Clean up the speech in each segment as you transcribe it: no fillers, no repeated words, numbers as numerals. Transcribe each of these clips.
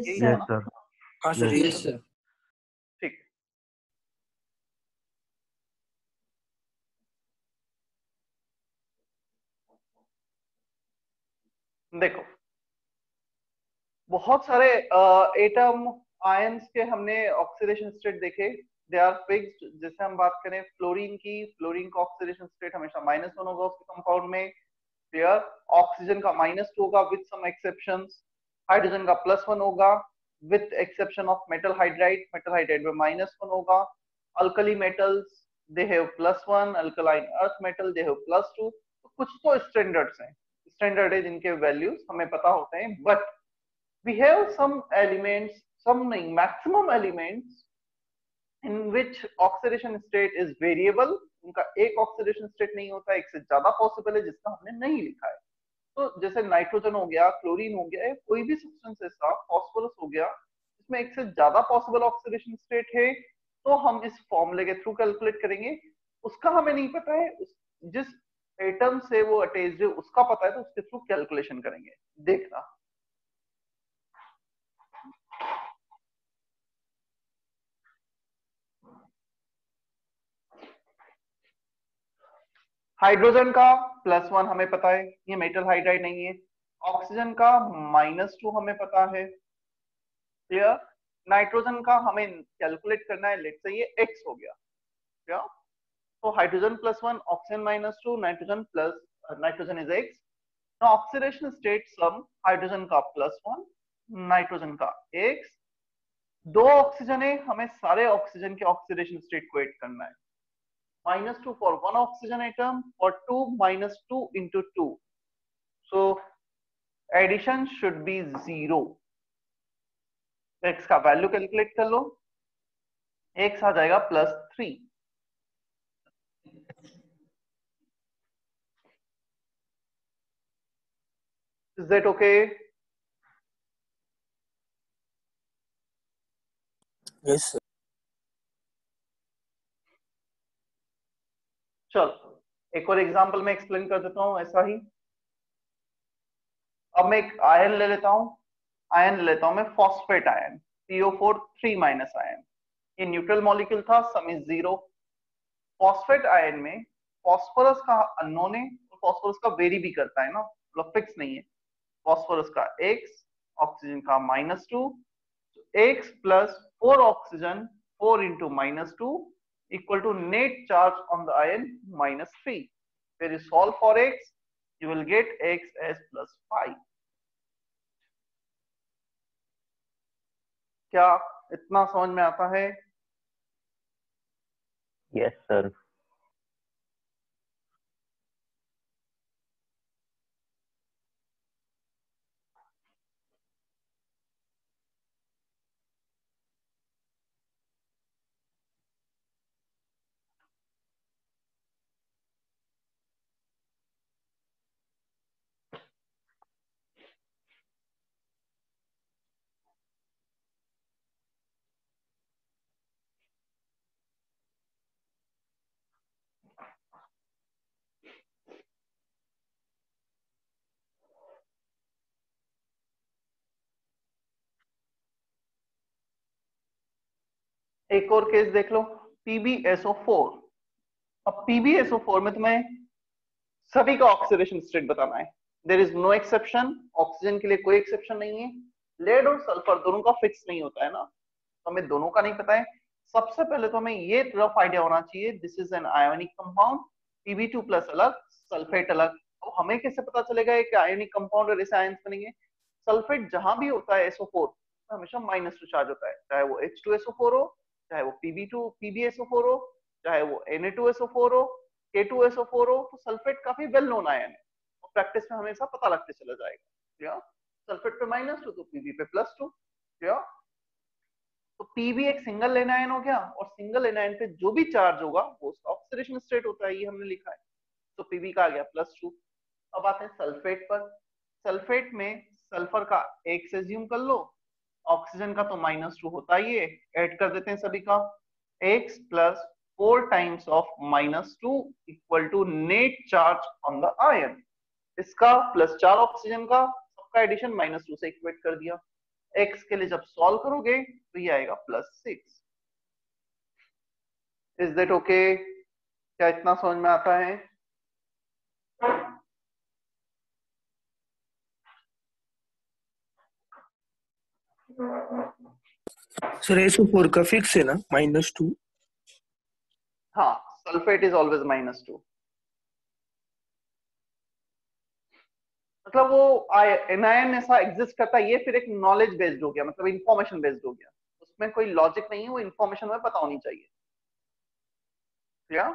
यही Yes, था ना? sir. हाँ सर, Yes. Yes sir. ठीक। देखो बहुत सारे एटम आयंस के हमने ऑक्सीडेशन स्टेट देखे, दे आर फिक्स्ड। जैसे हम बात करें फ्लोरीन की, फ्लोरीन का ऑक्सीडेशन स्टेट हमेशा -1 होगा उसके कंपाउंड में, क्लियर। ऑक्सीजन का -2 होगा विद सम एक्सेप्शंस। हाइड्रोजन का +1 होगा with exception of metal hydride, metal hydride में -1 होगा। Alkali metals they have +1, alkaline earth metal they have +2। तो कुछ तो स्टैंडर्ड्स हैं, स्टैंडर्ड है जिनके वैल्यूज हमें पता होते हैं, but we have some elements, some maximum elements in which oxidation state is variable। उनका एक ऑक्सीडेशन स्टेट नहीं होता, एक से ज्यादा पॉसिबल है जिसका हमने नहीं लिखा है। तो जैसे नाइट्रोजन हो गया, क्लोरीन हो गया, कोई भी सब्सटेंस ऐसा, फॉस्फोरस हो गया, इसमें एक से ज्यादा पॉसिबल ऑक्सीडेशन स्टेट है, तो हम इस फॉर्मूले के थ्रू कैलकुलेट करेंगे। उसका हमें नहीं पता है, जिस एटम से वो अटैच्ड है उसका पता है, तो उसके थ्रू कैलकुलेशन करेंगे। देखना हाइड्रोजन का +1 हमें पता है, ये मेटल हाइड्राइड नहीं है। ऑक्सीजन का -2 हमें पता है, क्लियर। नाइट्रोजन का हमें कैलकुलेट करना है, लेट्स से ये x हो गया, क्या? तो hydrogen +1, oxygen -2, nitrogen is x। Now oxidation state sum, hydrogen का +1, नाइट्रोजन का x। दो ऑक्सीजन है, हमें सारे ऑक्सीजन के ऑक्सीडेशन स्टेट को ऐड करना है। -2 for one oxygen atom, for 2 -2 into 2, so addition should be 0। x का वैल्यू कैलकुलेट कर लो, x आ जाएगा +3। Is that okay? Yes sir. चलो एक और एग्जांपल में एक्सप्लेन कर देता हूं ऐसा ही। अब मैं एक आयन ले लेता हूं, आयन ले लेता हूं मैं फॉस्फेट आयन, PO4 3- आयन। ये न्यूट्रल मॉलिक्यूल था, सम इज 0। फॉस्फेट आयन में फॉस्फोरस का अननोन है, फॉस्फोरस का वेरी भी करता है ना, मतलब फिक्स नहीं है। फॉस्फोरस का x, ऑक्सीजन का -2, x + 4 oxygen, 4 into -2 equal to net charge on the ion -3। When you solve for x, you will get x as +5। क्या इतना समझ में आता है? Yes, sir. एक और केस देख लो, PbSO4। अब PbSO4 में तुम्हें सभी का ऑक्सीडेशन स्टेट बताना है, there is no exception. Oxygen के लिए कोई एक्सेप्शन नहीं है। लेड और सल्फर दोनों का फिक्स नहीं होता है ना, तो हमें दोनों का नहीं पता है। सबसे पहले तो हमें ये रफ आइडिया होना चाहिए, this is an ionic compound, Pb2+ अलग, सल्फेट अलग। तो हमें कैसे पता चलेगा कि आयोनिक कंपाउंड और ऐसे आयंस बनेंगे? सल्फेट जहां भी होता है SO4 तो हमेशा -2 चार्ज होता है, चाहे वो H2SO4 हो, चाहे वो PbSO4 हो, चाहे वो Na2SO4 हो, K2SO4 हो। तो सल्फेट काफी वेल नोन आयन है और प्रैक्टिस में हमेशा पता लगते चला जाएगा। या सल्फेट पे -2 तो Pb पे +2। या तो Pb एक सिंगल एनायन हो गया, और सिंगल एनायन पे जो भी चार्ज होगा वो उसका ऑक्सीडेशन स्टेट होता है, ये हमने लिखा है। तो Pb का आ गया +2। अब आते हैं सल्फेट पर। सल्फेट में सल्फर का x एज्यूम कर लो, ऑक्सीजन का तो -2 होता ही है, ऐड कर देते हैं सभी का। x + 4 times of -2 equal to net charge on the ion। इसका +4 ऑक्सीजन का, सबका एडिशन -2 से इक्वेट कर दिया। x के लिए जब सॉल्व करोगे तो ये आएगा +6। Is that okay? क्या इतना समझ में आता है? सर SO4 का फिक्स है ना -2? हाँ, सल्फेट इज ऑलवेज -2। मतलब वो एनायन ऐसा एग्जिस्ट करता है, ये फिर एक नॉलेज बेस्ड हो गया, मतलब इंफॉर्मेशन बेस्ड हो गया, उसमें कोई लॉजिक नहीं है, वो इंफॉर्मेशन में पता होनी चाहिए। या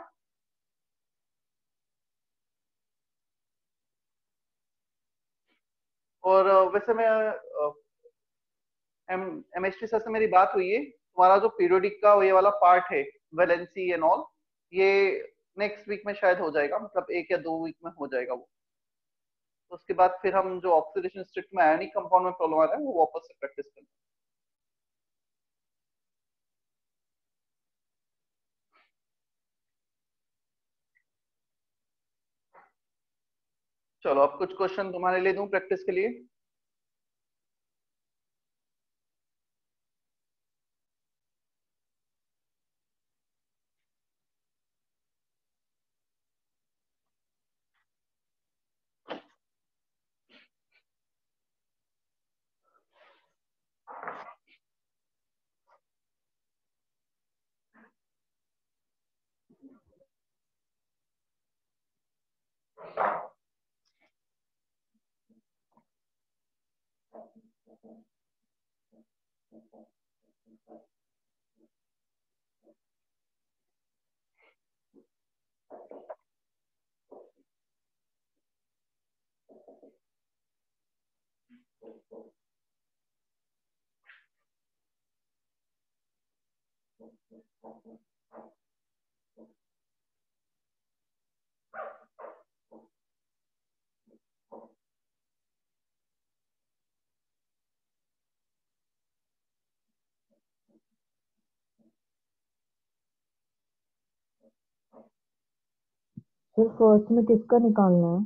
और वैसे मैं एमएसटी सर से मेरी बात हुई है, तुम्हारा जो पीरियोडिक का ये वाला पार्ट है, वैलेंसी एंड ऑल, ये नेक्स्ट वीक में शायद हो जाएगा, मतलब 1 या 2 वीक में हो जाएगा वो। तो उसके बाद फिर हम जो ऑक्सीडेशन स्टेट में आयनिक कंपाउंड में प्रॉब्लम आ रहा है वो वापस से प्रैक्टिस करेंगे। चलो अब कुछ क्वेश्चन तुम्हारे लिए दूं प्रैक्टिस के लिए। सर फर्स्ट में किसका निकालना है?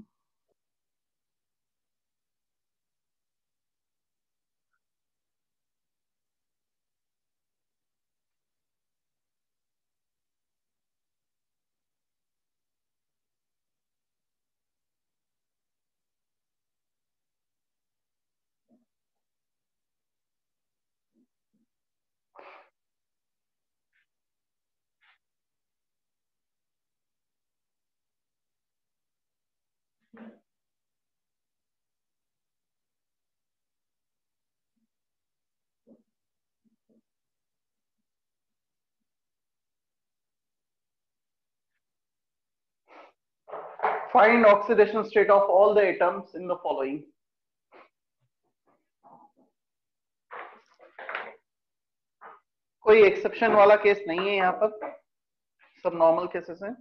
Find oxidation state of all the atoms in the following. कोई एक्सेप्शन वाला केस नहीं है यहाँ पर, सब नॉर्मल केसेस हैं।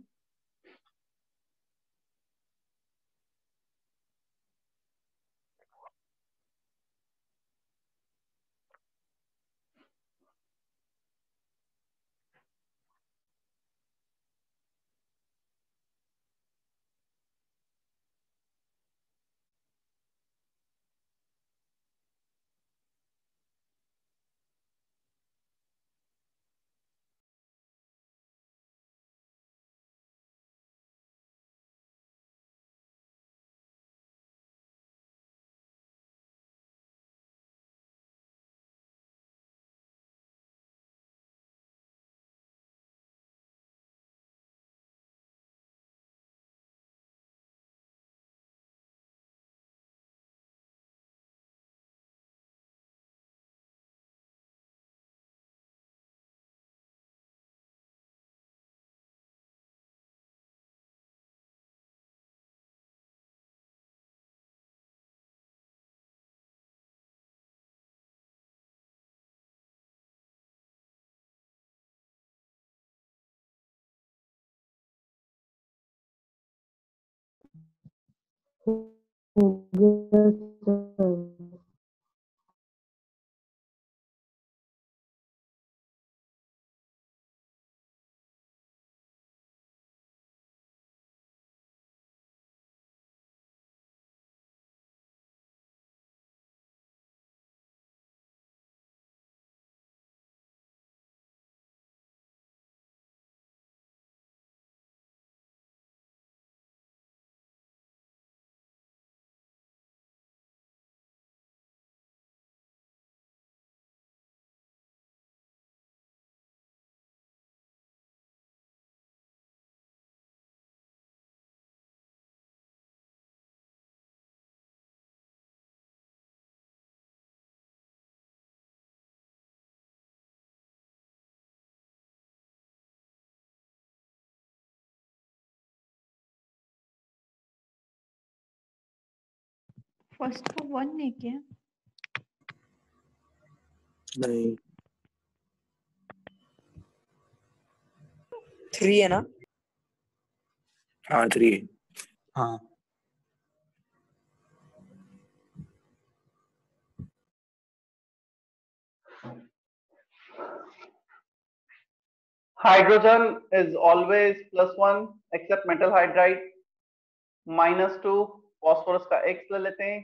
हो गया सर। फर्स्ट का 1 है क्या? नहीं 3 है ना? हाँ 3 हाँ Hydrogen is always +1 except metal hydride. -2 phosphorus का x ले लेते हैं.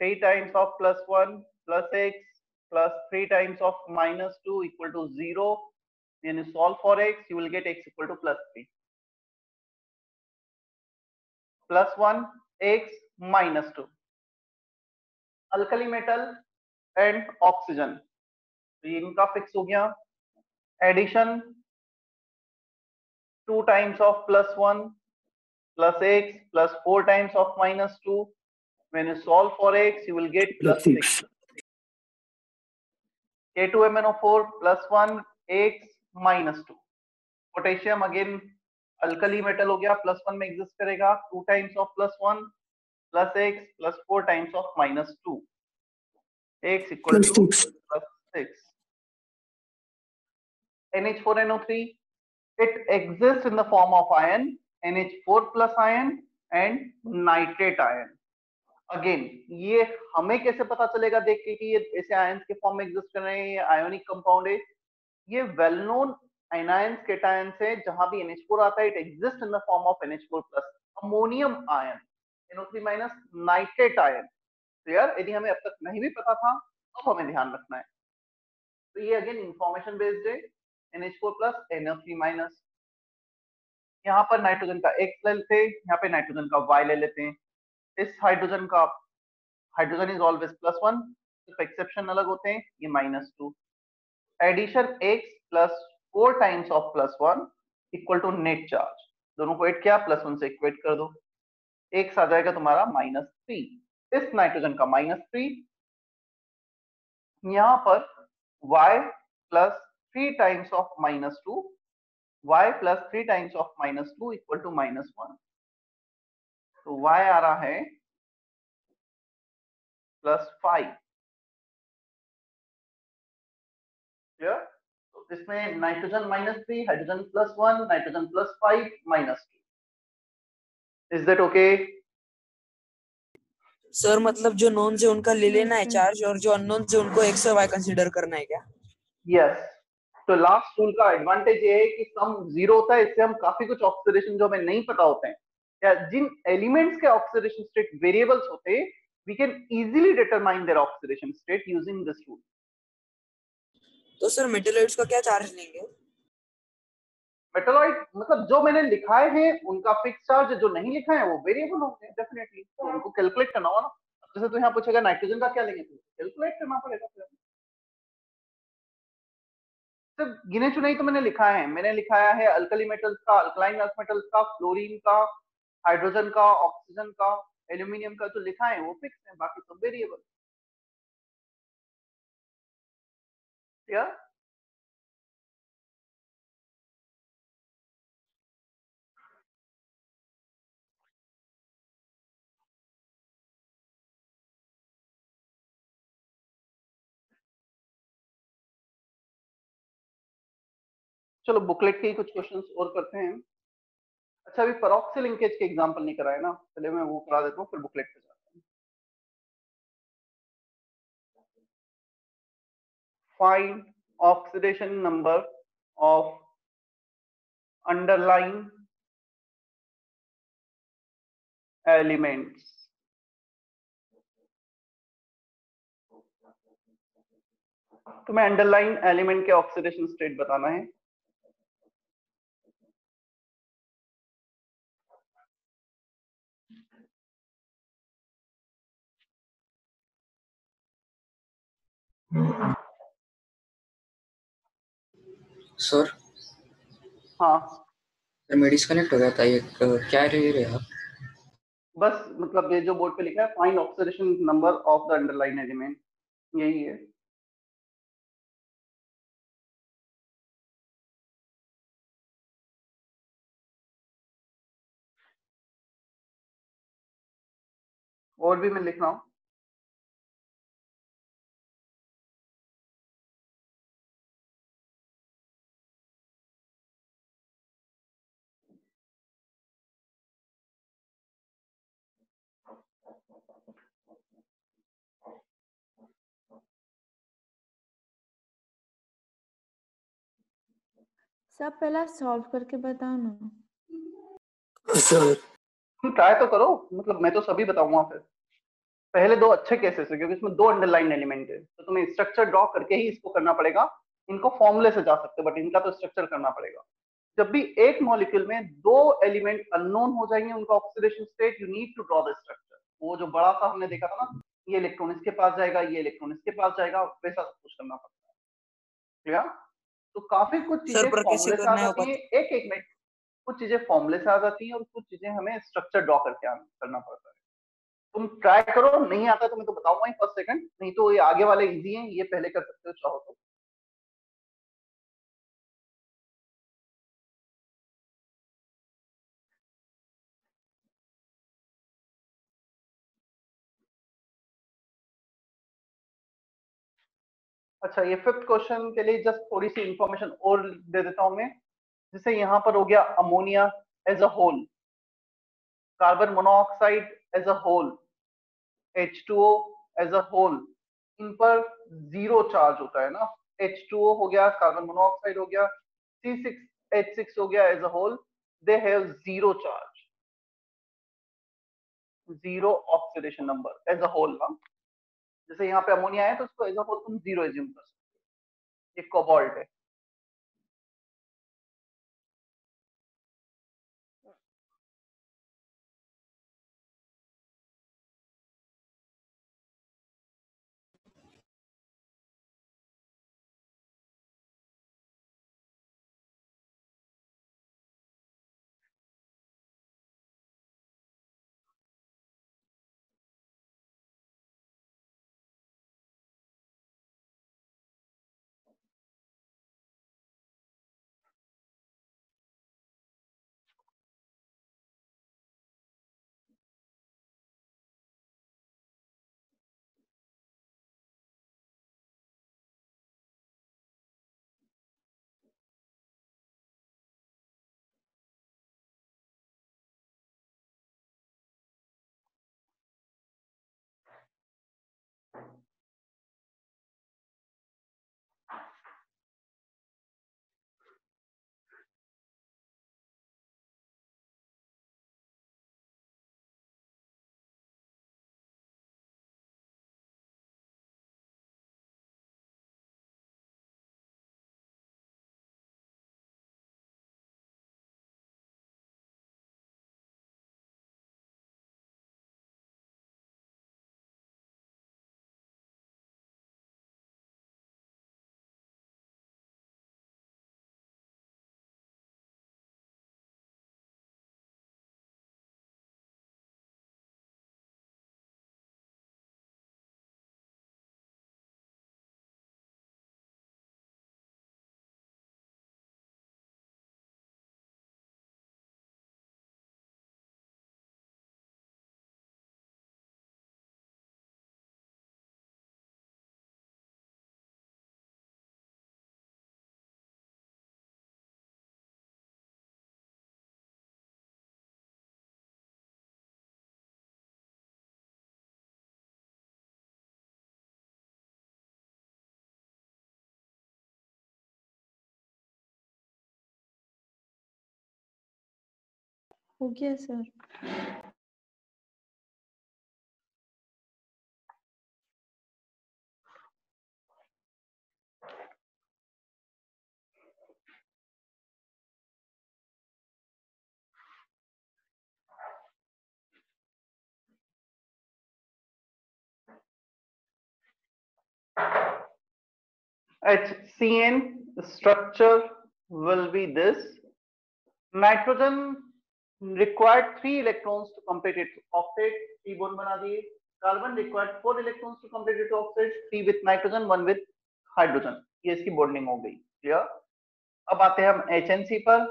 3 times of +1 plus x plus 3 times of -2 equal to 0. When you solve for x, you will get x equal to +3. +1 x -2. Alkali metal and oxygen. तो ये इनका fix हो गया. Addition 2 times of +1 plus x plus 4 times of -2. When you solve for x, you will get +6. K2MnO4 +1 x -2. Potassium again alkali metal हो गया, +1 में exist करेगा. 2 times of +1 plus x plus 4 times of -2. x equal to +6. NH4NO3, it exists in the form of ion, NH4 plus ion and nitrate ion. Again ये हमें कैसे पता चलेगा देख के कि ये ऐसे आयंस के फॉर्म में एग्जिस्ट कर रहे हैं, ये आयोनिक कंपाउंड है. ये वेल नोन एनायंस केटायंस है. जहां भी NH4 आता है, it exist in the form of NH4 plus ammonium ion, NO3 minus nitrate ion. तो यार यदि हमें अब तक नहीं भी पता था, अब हमें ध्यान रखना है. तो ये अगेन इंफॉर्मेशन बेस्ड है. NH4 plus NO3 minus. यहाँ पर नाइट्रोजन का X ले लेते हैं, यहाँ पे नाइट्रोजन का Y ले लेते हैं. इस हाइड्रोजन का हाइड्रोजन इज ऑलवेज +1, सिर्फ एक्सेप्शन अलग होते हैं. ये -2. Addition x plus 4 times of +1 equal to net charge. दोनों को ऐड किया, +1 से इक्वेट कर दो. x आ जाएगा तुम्हारा -3. इस नाइट्रोजन का -3. यहाँ पर y plus 3 times of -2, y plus 3 times of -2 equal to -1. तो y आ रहा है +5. क्लियर? तो इसमें nitrogen -3, hydrogen +1, nitrogen +5, -2. Is that okay? Sir मतलब जो नोन से उनका ले लेना है चार्ज, और जो अननोन से उनको x और y कंसीडर करना है क्या? यस. तो लास्ट रूल का एडवांटेज ये है कि सम 0 होता है. इससे हम काफी कुछ ऑक्सीडेशन जो हमें नहीं पता होते हैं, या जिन एलिमेंट्स के ऑक्सीडेशन स्टेट वेरिएबल्स होते हैं, we can easily determine their oxidation state using this rule. तो सर मेटलॉइड्स का क्या चार्ज लेंगे? मेटलॉइड मतलब जो मैंने लिखाए हैं उनका फिक्स चार्ज, जो नहीं लिखा है वो वेरिएबल होंगे डेफिनेटली. तो उनको कैलकुलेट करना होगा ना. जैसे तो यहाँ पूछेगा नाइट्रोजन का क्या लेंगे, तो कैलकुलेट करना पड़ेगा. सिर्फ गिने चुने ही तो मैंने लिखा है. मैंने लिखाया है अल्कली मेटल्स का, अल्कलाइन अर्थ मेटल्स का, फ्लोरीन का, हाइड्रोजन का, ऑक्सीजन का, एल्यूमिनियम का. जो लिखा है वो फिक्स है, बाकी सब वेरिएबल. या चलो बुकलेट के ही कुछ क्वेश्चंस और करते हैं. अच्छा, अभी पेरोक्सी लिंकेज के एग्जांपल नहीं कराए ना, पहले मैं वो करा देता हूँ, फिर बुकलेट पे जाते हैं. Find oxidation number of underline elements. तुम्हें अंडरलाइन एलिमेंट के ऑक्सीडेशन स्टेट बताना है. सर हाँ, मैं डिस्कनेक्ट हो गया था. ये क्या रह रहे आप? बस मतलब ये जो बोर्ड पे लिखा है find oxidation number of the underline element, यही है. और भी मैं लिख रहा हूँ. सब पहला सॉल्व करके बताओ ना। सर तुम ट्राई तो करो, मतलब मैं तो सभी बताऊंगा फिर। पहले दो अच्छे केसेस है क्योंकि इसमें दो अंडरलाइन एलिमेंट है, तो तुम्हें स्ट्रक्चर ड्रॉ करके ही इसको करना पड़ेगा। इनको फॉर्मूले से जा सकते हो बट इनका तो स्ट्रक्चर करना पड़ेगा। जब भी एक मॉलिक्यूल में दो एलिमेंट अननोन हो जाएंगे उनका oxidation state, you need to draw the structure. वो जो बड़ा सा हमने देखा था ना, ये इलेक्ट्रॉन इसके पास जाएगा, ये इलेक्ट्रॉन इसके पास जाएगा, वैसा सब कुछ करना पड़ता है। क्लियर? तो काफी कुछ सर चीजें पर कैसे फॉर्मूले से आ करना है वो जाती हैं, एक एक मिनट। कुछ चीजें फॉर्मूले से आ जाती हैं और कुछ चीजें हमें स्ट्रक्चर ड्रॉ करके करना पड़ता है। तुम ट्राई करो, नहीं आता तो मैं तो बताऊंगा ही फर्स्ट सेकंड, नहीं तो ये आगे वाले इजी हैं, ये पहले कर सकते हो चाहो तो। अच्छा, ये फिफ्थ क्वेश्चन के लिए जस्ट थोड़ी सी इंफॉर्मेशन और दे देता हूं मैं। जैसे यहाँ पर हो गया ammonia as a whole, carbon monoxide as a whole, H2O as a whole, इन पर जीरो चार्ज होता है ना। H2O हो गया, कार्बन मोनोऑक्साइड हो गया, C6H6 हो गया as a whole, they have zero charge, zero oxidation number as a whole ना। जैसे यहाँ पे अमोनिया है तो उसको एज अ होल तुम जीरो एज्यूम कर सकते हो। ये कोबाल्ट है। हो गया sir. HCN structure will be this. Nitrogen required 3 electrons to complete its octet, 3 bond बना दिए. Carbon required 4 electrons to complete its octet, 3 with nitrogen, 1 with hydrogen. ये इसकी bonding हो गई. Clear? अब आते हैं हम HNC पर.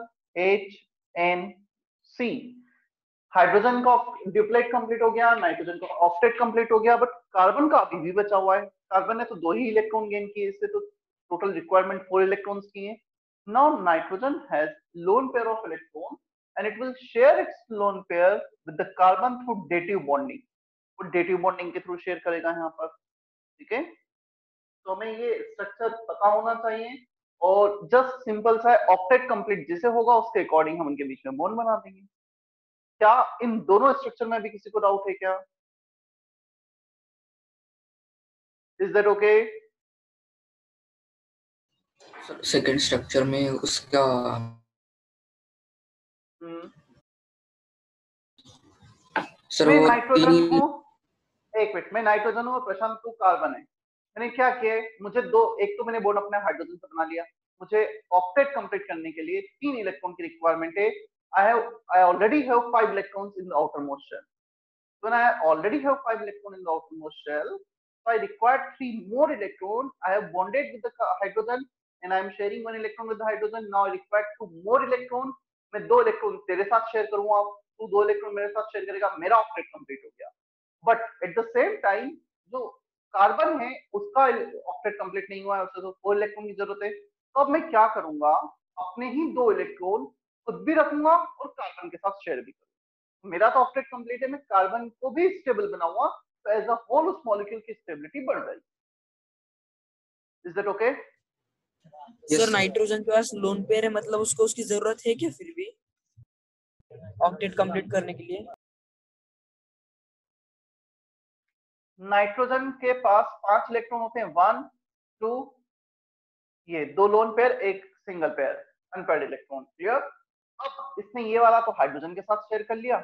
HNC, हाइड्रोजन का ड्यूप्लेट कंप्लीट हो गया, नाइट्रोजन का ऑक्टेट कंप्लीट हो गया, बट कार्बन का अभी भी बचा हुआ है. कार्बन ने तो 2 ही इलेक्ट्रॉन गेन किए, इससे तो टोटल रिक्वायरमेंट 4 इलेक्ट्रॉन्स की है. Now nitrogen has lone pair of electron and it will share its lone pair with the carbon through dative bonding. वो डेटिव बॉन्डिंग के थ्रू शेयर करेगा यहाँ पर. ठीक है, तो हमें ये स्ट्रक्चर पता होना चाहिए और जस्ट सिंपल सा ऑक्टेट कंप्लीट जैसे होगा उसके अकॉर्डिंग हम उनके बीच में बॉन्ड बना देंगे। क्या इन दोनों स्ट्रक्चर में भी किसी को डाउट है क्या? Is that okay? Second structure में उसका सर मैं वो नाइट्रोजन तीन हूँ, एक मिनट, मैं नाइट्रोजन हूँ और प्रशांत तू कार्बन है। मैंने क्या किया है, मुझे दो, एक तो मैंने बॉन्ड अपने हाइड्रोजन से बना लिया, मुझे ऑक्टेट कंप्लीट करने के लिए 3 इलेक्ट्रॉन की रिक्वायरमेंट है। I already have 5 electrons in the outermost shell. When I already have 5 electrons in the outermost shell, so I require 3 more electrons. I have bonded with the hydrogen and I am sharing 1 electron with the hydrogen. Now I require 2 more electrons. मैं 2 electron तेरे साथ share करूंगा, तू 2 electron मेरे साथ share करेगा, मेरा octet complete हो गया। But at the same time जो कार्बन है उसका ऑक्टेट कंप्लीट नहीं हुआ है, उसे तो 4 इलेक्ट्रॉन की जरूरत है। तो अब मैं क्या करूंगा, अपने ही 2 इलेक्ट्रॉन खुद भी रखूंगा और कार्बन के साथ शेयर भी करूंगा। मेरा तो ऑक्टेट कंप्लीट है, मैं कार्बन को भी स्टेबल बनाऊंगा, तो एज अ होल उस मॉलिक्यूल की स्टेबिलिटी बढ़ जाएगी। Is that okay? Sir nitrogen के पास लोन पेयर है, मतलब उसको उसकी जरूरत है क्या फिर भी ऑक्टेट कंप्लीट करने के लिए? नाइट्रोजन के पास 5 इलेक्ट्रॉन होते हैं, 1 2, ये 2 लोन पेयर, एक single pair unpaired electron. Clear? अब इसने ये वाला तो हाइड्रोजन के साथ शेयर कर लिया,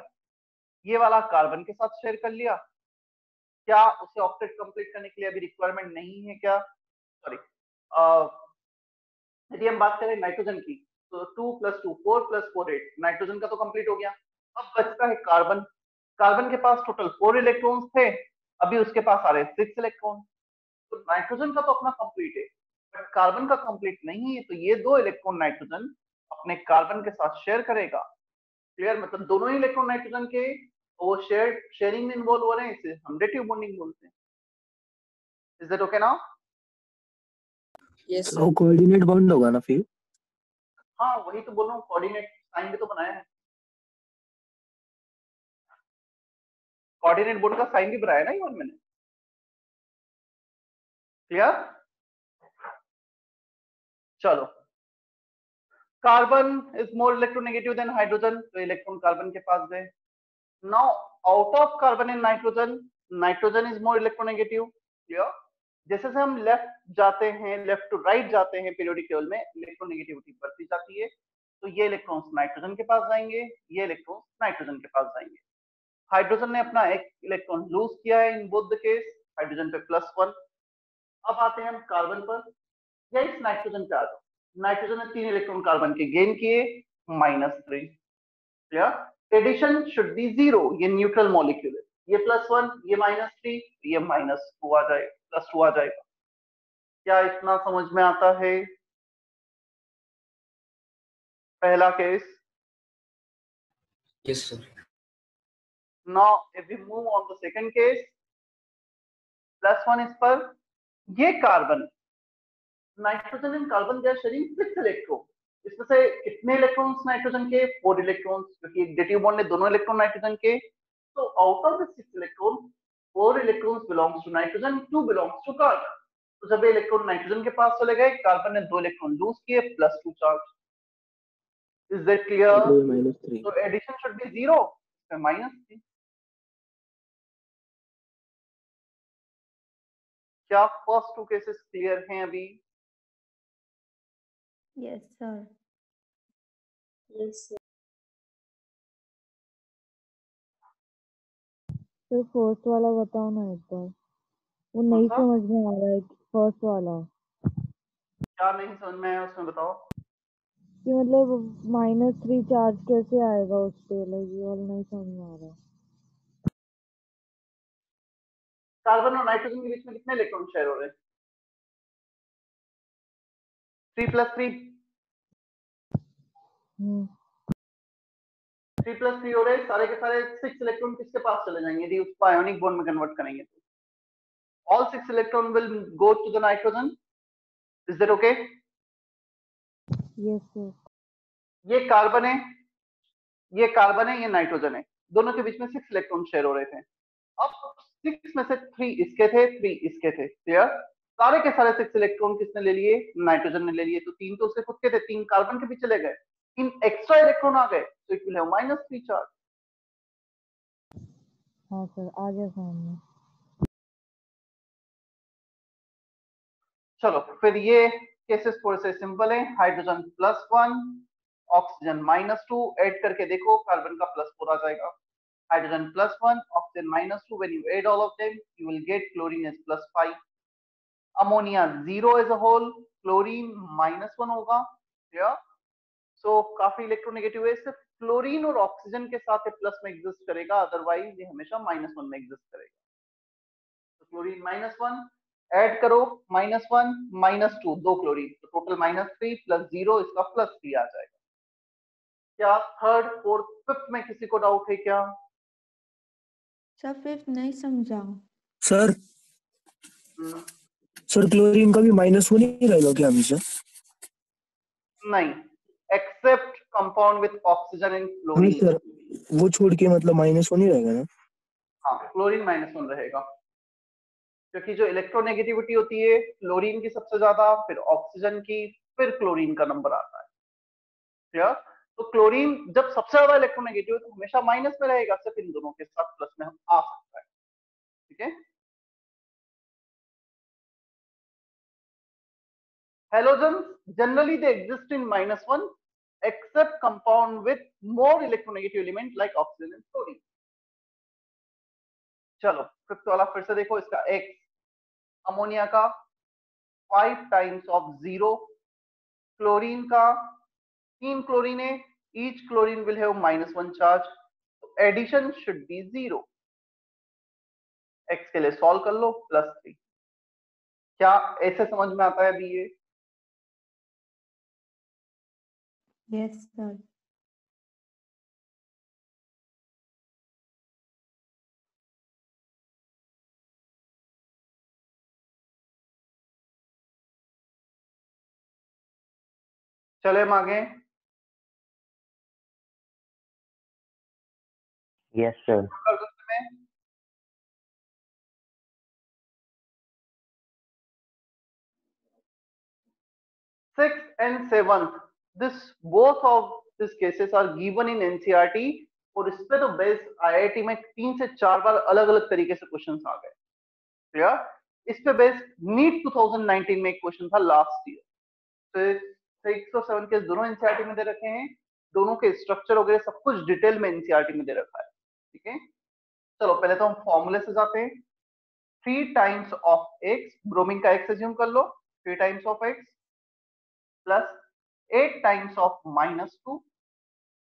ये वाला कार्बन के साथ शेयर कर लिया। क्या उसे ऑक्टेट कंप्लीट करने के लिए अभी रिक्वायरमेंट नहीं है क्या? सॉरी, यदि हम बात करें नाइट्रोजन की तो 2 + 2 4 + 4 8, नाइट्रोजन का तो कंप्लीट हो गया। अब बचता है कार्बन। कार्बन के पास टोटल 4 इलेक्ट्रॉन्स थे, अभी उसके पास आ रहे 6 इलेक्ट्रॉन। तो नाइट्रोजन का तो अपना कंप्लीट है, बट कार्बन का कंप्लीट नहीं है, तो ये 2 इलेक्ट्रॉन नाइट्रोजन अपने कार्बन के साथ शेयर करेगा। क्लियर? मतलब दोनों ही इलेक्ट्रॉन नाइट्रोजन के वो शेयरिंग में इन्वॉल्व हो रहे हैं, इसे हम रेटिव बॉन्डिंग बोलते हैं। Is that okay now? Yes वो कोऑर्डिनेट बॉन्ड होगा ना फिर? हाँ वही तो बोल रहा हूँ, कोऑर्डिनेट साइन भी तो बनाया है, कोऑर्डिनेट बॉन्ड का साइन भी बनाया ना ये मैंने। क्लियर? चलो, carbon is more electronegative than hydrogen, तो इलेक्ट्रॉन कार्बन के पास गए। Now out of carbon and nitrogen, nitrogen is more electronegative. Clear? जैसे से हम लेफ्ट जाते हैं, लेफ्ट टू राइट जाते हैं पीरियोडिक टेबल में, इलेक्ट्रोनेगेटिविटी बढ़ती जाती है। तो ये इलेक्ट्रॉन्स नाइट्रोजन के पास जाएंगे, ये इलेक्ट्रॉन्स नाइट्रोजन के पास जाएंगे। हाइड्रोजन ने अपना एक इलेक्ट्रॉन लूज किया है in both the case, hydrogen पे +1। अब आते हैं हम कार्बन पर, या इस नाइट्रोजन पे आ जाओ। नाइट्रोजन ने 3 इलेक्ट्रॉन कार्बन के गेन किए, -3। क्लियर? एडिशन शुड बी 0, ये न्यूट्रल मॉलिक्यूल है, ये +1, ये -3, ये -2 आ जाएगा, +2 आ जाएगा। क्या इतना समझ में आता है? पहला case. Yes sir. Now if we move on the second case, +1 इस पर, ये carbon, nitrogen and carbon they are sharing 6 electron. इसमें से कितने इलेक्ट्रॉन्स नाइट्रोजन के? 4 इलेक्ट्रॉन्स, क्योंकि एक डेटिव बॉन्ड है, दोनों इलेक्ट्रॉन नाइट्रोजन के। तो out of the 6 electron, 4 electrons belongs to nitrogen, 2 belongs to carbon. तो जब ये इलेक्ट्रॉन नाइट्रोजन के पास चले गए, कार्बन ने 2 इलेक्ट्रॉन लूज किए, +2 चार्ज। Is that clear? -3। तो एडिशन शुड बी 0, -3। क्या फर्स्ट 2 केसेस क्लियर हैं अभी? Yes sir. यस तो फर्स्ट वाला बताओ ना एक बार, वो नहीं कौन सा? समझ में आ रहा है। फर्स्ट वाला क्या नहीं समझ में आया उसमें, बताओ। कि मतलब -3 चार्ज कैसे आएगा उस पे, लाइक ये वाला नहीं समझ में आ रहा। कार्बन और नाइट्रोजन के बीच में कितने इलेक्ट्रॉन शेयर हो रहे हैं? 3 + 3, 3 + 3 हो रहे, सारे के सारे 6 इलेक्ट्रॉन किसके पास चले जाएंगे यदि उसको आयोनिक बॉन्ड में कन्वर्ट करेंगे तो? All 6 electron will go to the nitrogen. Is that okay? Yes sir. ये कार्बन है, ये कार्बन है, ये नाइट्रोजन है, दोनों के बीच में 6 इलेक्ट्रॉन शेयर हो रहे थे। अब 6 में से 3 इसके थे, 3 इसके थे। क्लियर? सारे के सारे 6 इलेक्ट्रॉन किसने ले लिए, नाइट्रोजन ने ले लिए। तो 3 तो उसके खुद के थे, 3 कार्बन के भी चले गए, 3 एक्स्ट्रा इलेक्ट्रॉन आ गए, तो इट विल हैव -3 चार्ज। हाँ सर, आ गया समझ में। चलो फिर ये केसेस थोड़े से सिंपल है। हाइड्रोजन +1 ऑक्सीजन -2, ऐड करके देखो कार्बन का +4 आ जाएगा। Hydrogen +1 oxygen -2, when you add all of them you will get chlorine as +5। Ammonia 0 as a whole, chlorine -1 होगा। या सो काफी इलेक्ट्रोनेगेटिव है, सिर्फ क्लोरीन और ऑक्सीजन के साथ प्लस में एग्जिस्ट करेगा, अदरवाइज ये हमेशा -1 में एग्जिस्ट करेगा। तो क्लोरीन -1 ऐड करो, -1 -2, 2 क्लोरीन, तो टोटल -3 + 0 इसका +3 आ जाएगा। क्या थर्ड फोर्थ फिफ्थ में किसी को डाउट है क्या? सर फिफ्थ नहीं समझा। सर हम्म, सर क्लोरीन का भी -1 ही रहेगा क्या हमेशा? नहीं, except compound with oxygen and नहीं क्लोरीन। सर, वो छोड़ के मतलब -1 ही रहेगा ना? हाँ, क्लोरीन -1 रहेगा, क्योंकि जो इलेक्ट्रोनेगेटिविटी होती है क्लोरीन की सबसे ज्यादा, फिर ऑक्सीजन की, फिर क्लोरीन का नंबर आता है। क्लियर? तो क्लोरीन जब सबसे ज्यादा इलेक्ट्रोनेगेटिव है तो हमेशा माइनस में रहेगा, सिर्फ इन दोनों के साथ प्लस में हम आ सकता है। ठीक है। Halogens generally they exist in -1 except compound with more electronegative element like oxygen and chlorine। चलो फिफ्थ वाला फिर से देखो, इसका X अमोनिया का 5 टाइम्स ऑफ 0, क्लोरीन का 3 क्लोरीन है, each chlorine will have -1 charge, तो एडिशन शुड बी 0। X के लिए सॉल्व कर लो, +3। क्या ऐसे समझ में आता है अभी ये? Yes sir. चले हम आगे। Yes sir. कर दो इसमें। 6th and 7th, this both of these cases are given in NCERT, और इस पे तो बेस IIT में 3 से 4 बार अलग अलग तरीके से क्वेश्चंस आ गए। क्लियर? इस पे बेस नीट 2019 में एक क्वेश्चन था लास्ट ईयर, तो 6 और 7 केस दोनों NCERT में दे रखे हैं, दोनों के स्ट्रक्चर वगैरह सब कुछ डिटेल में NCERT में दे रखा है। ठीक है, चलो पहले तो हम फॉर्मूले से जाते हैं। 3 टाइम्स ऑफ x, ब्रोमीन का x एज्यूम कर लो, 3 times of x plus 8 times of -2,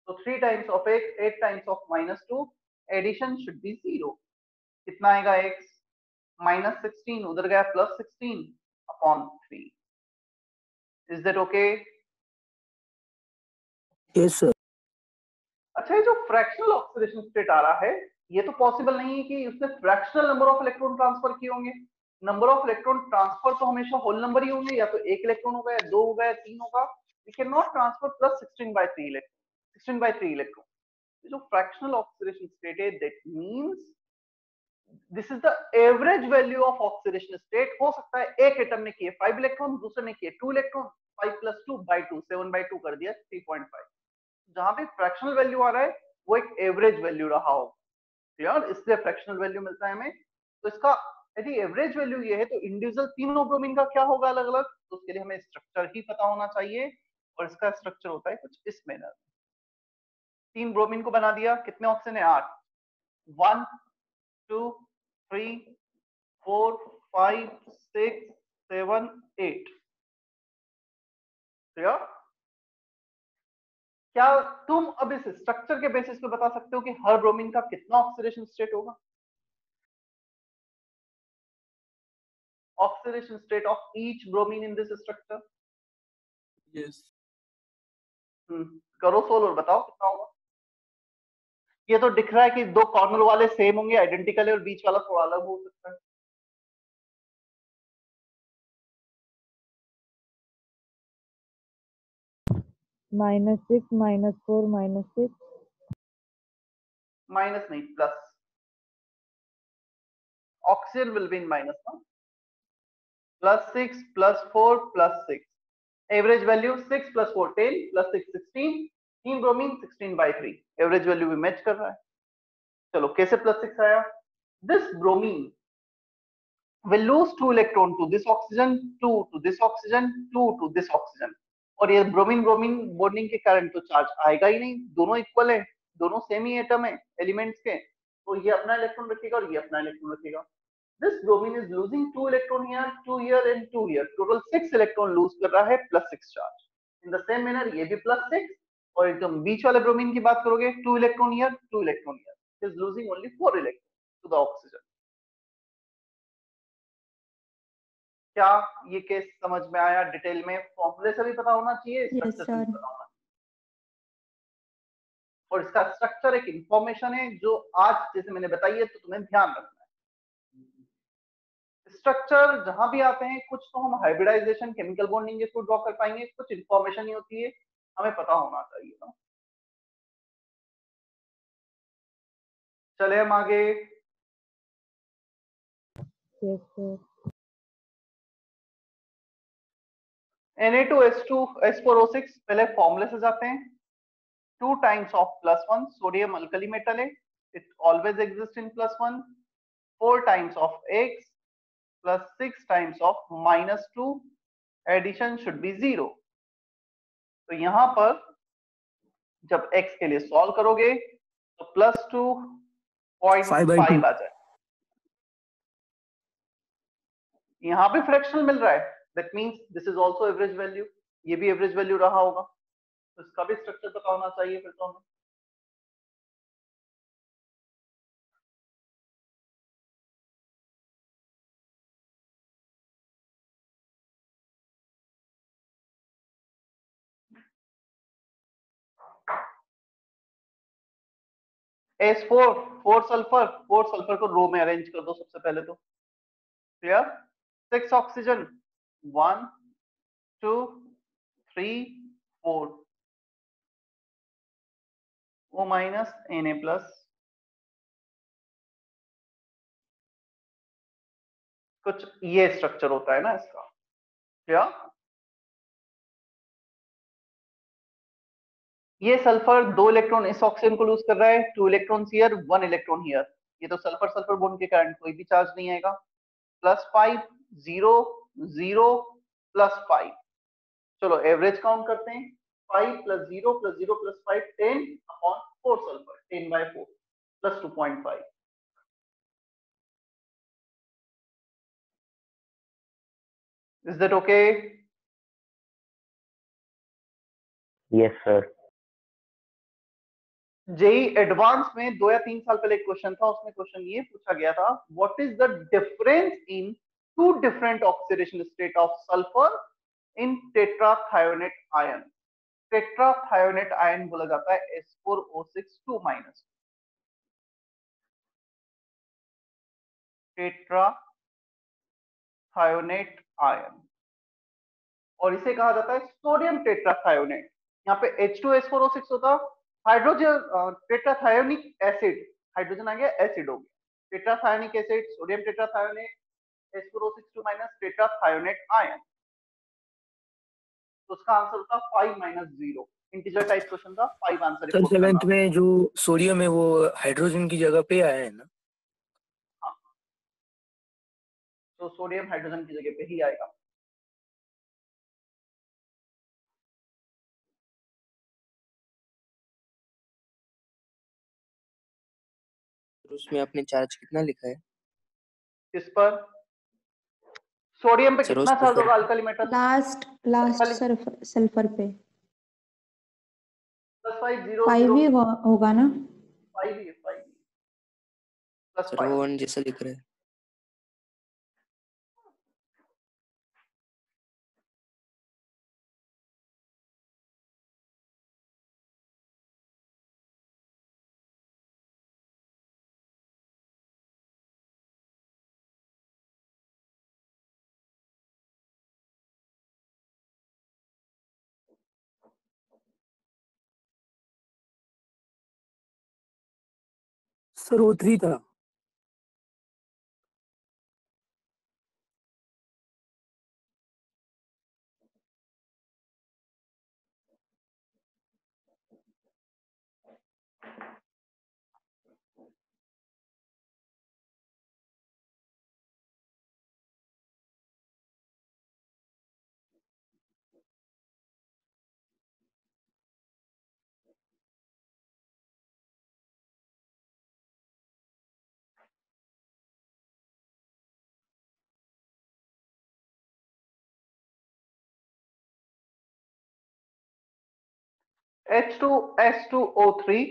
तो 3 times of x 8 times of -2, addition should be 0। कितना आएगा x? -16, उधर गया +16 upon 3। Is that okay? Yes sir. अच्छा, ये जो फ्रैक्शनल ऑक्सीडेशन स्टेट आ रहा है, ये तो पॉसिबल नहीं है कि उसने fractional number of electron transfer किए होंगे। नंबर ऑफ इलेक्ट्रॉन ट्रांसफर तो हमेशा होल नंबर ही होंगे, या तो 1 इलेक्ट्रॉन होगा, या 2 होगा, या 3 होगा। We can not transfer +16/3 electron, 16/3 electron. जो फ्रैक्शनल ऑक्सीडेशन स्टेट है, that means this is the average value of oxidation state. हो सकता है एक एटम ने किए 5 इलेक्ट्रॉन, दूसरे ने किए 2 इलेक्ट्रॉन, 5 + 2/2, 7/2 कर दिया 3.5। जहां पे फ्रैक्शनल वैल्यू आ रहा है वो एक एवरेज वैल्यू रहा हो, यार इसलिए फ्रैक्शनल वैल्यू मिलता है हमें। तो इसका यदि एवरेज वैल्यू ये है तो इंडिविजुअल तीनों ब्रोमीन का क्या होगा अलग अलग, तो उसके लिए हमें स्ट्रक्चर ही पता होना चाहिए, और इसका स्ट्रक्चर होता है कुछ इस मैनर। 3 ब्रोमीन को बना दिया, कितने ऑक्सीजन है? 8। 1 2 3 4 5 6 7 8। क्या तुम अब इस स्ट्रक्चर के बेसिस पे बता सकते हो कि हर ब्रोमीन का कितना ऑक्सीडेशन स्टेट होगा? Oxidation state of each bromine in this structure. Yes करो सोल्व और बताओ कितना होगा। ये तो दिख रहा है कि 2 कॉर्नर वाले सेम होंगे, आइडेंटिकल है, और बीच वाला थोड़ा अलग हो सकता है। -6 -4 -6। माइनस नहीं, plus. Oxygen will be in minus ना, +6 +4 +6, average value 6 + 4 10 +6 16, 3 bromine 16/3, average value भी मैच कर रहा है। चलो कैसे +6 आया? This bromine will lose 2 electron to this oxygen, 2 to this oxygen, 2 to this oxygen, और ये ब्रोमीन ब्रोमीन बॉन्डिंग के कारण तो चार्ज आएगा ही नहीं, दोनों इक्वल है, दोनों सेम ही एटम है एलिमेंट्स के, तो ये अपना इलेक्ट्रॉन रखेगा और ये अपना इलेक्ट्रॉन रखेगा। This bromine is losing 2 electron here, 2 here and 2 here, total 6 electron lose कर रहा है +6 charge। In the same manner ये भी +6, और एकदम बीच वाले ब्रोमीन की बात करोगे 2 electron here, 2 electron here, is losing only 4 electron to the oxygen। क्या ये केस समझ में आया? डिटेल में फॉर्मूले से भी पता होना चाहिए, स्ट्रक्चर से भी sir. पता होना चाहिए, और इसका स्ट्रक्चर एक इंफॉर्मेशन है जो आज जैसे मैंने बताई है तो तुम्हें ध्यान रखना है। स्ट्रक्चर जहां भी आते हैं कुछ तो हम हाइब्रिडाइजेशन केमिकल बॉन्डिंग के थ्रू ड्रॉ कर पाएंगे, कुछ इंफॉर्मेशन ही होती है, हमें पता होना चाहिए ना। चले हम आगे। Yes sir. Na2S2S4O6, पहले फॉर्मूले से जाते हैं। 2 times of +1 sodium alkali metal है, it always exists in +1, 4 times of X plus 6 times of -2, addition should be 0। तो यहां पर जब X के लिए सॉल्व करोगे तो +2.5 आ जाए, यहां भी फ्रैक्शनल मिल रहा है, that means this is also average value, ये भी एवरेज वैल्यू रहा होगा, तो इसका भी स्ट्रक्चर पता होना चाहिए फिर तो हमें। S4 4 सल्फर को रो में अरेंज कर दो सबसे पहले तो, clear. 6 oxygen 1 2 3 4, O minus Na plus, कुछ ये स्ट्रक्चर होता है ना इसका, क्या ये सल्फर 2 इलेक्ट्रॉन इस ऑक्सीजन को लूज कर रहा है, 2 इलेक्ट्रॉन हियर 1 इलेक्ट्रॉन हियर, ये तो सल्फर सल्फर बॉन्ड के कारण कोई भी चार्ज नहीं आएगा। +5 0 0 +5, चलो एवरेज काउंट करते हैं, 5 + 0 + 0 + 5 10/4 सल्फर, 10/4 + 2.5। Is that okay? Yes, sir. JEE advance में 2 या 3 साल पहले एक क्वेश्चन था, उसमें क्वेश्चन ये पूछा गया था, what is the difference in two different oxidation state of sulphur in tetrathionate ion. Tetrathionate ion बोला जाता है S4O6 2-, टेट्राथायोनेट आयन, और इसे कहा जाता है सोडियम टेट्राथायोनेट। यहाँ पे H2S4O6 होता, हाइड्रोजन टेट्राथायोनिक एसिड, हाइड्रोजन आ गया एसिड हो गया, tetrathionic acid sodium tetrathionate S4O6 2- tetrathionate ion, तो उसका आंसर होता 5 - 0, इंटीजर टाइप क्वेश्चन था, 5 आंसर सर रिपोर्ट करना। 7th में जो सोडियम है वो हाइड्रोजन की जगह पे आया है ना? हाँ, तो सोडियम हाइड्रोजन की जगह पे ही आएगा। उसमें आपने चार्ज कितना लिखा है? किस पर? सोडियम पे सर, कितना उस चार्ज पर होगा अल्कली मेटल? लास्ट सल्फर पे +5 0 5 ही 0 होगा ना? 5 ही है, 5 ही सर वो +5। 1 जैसा लिख रहा है। सर O3 था। H2S2O3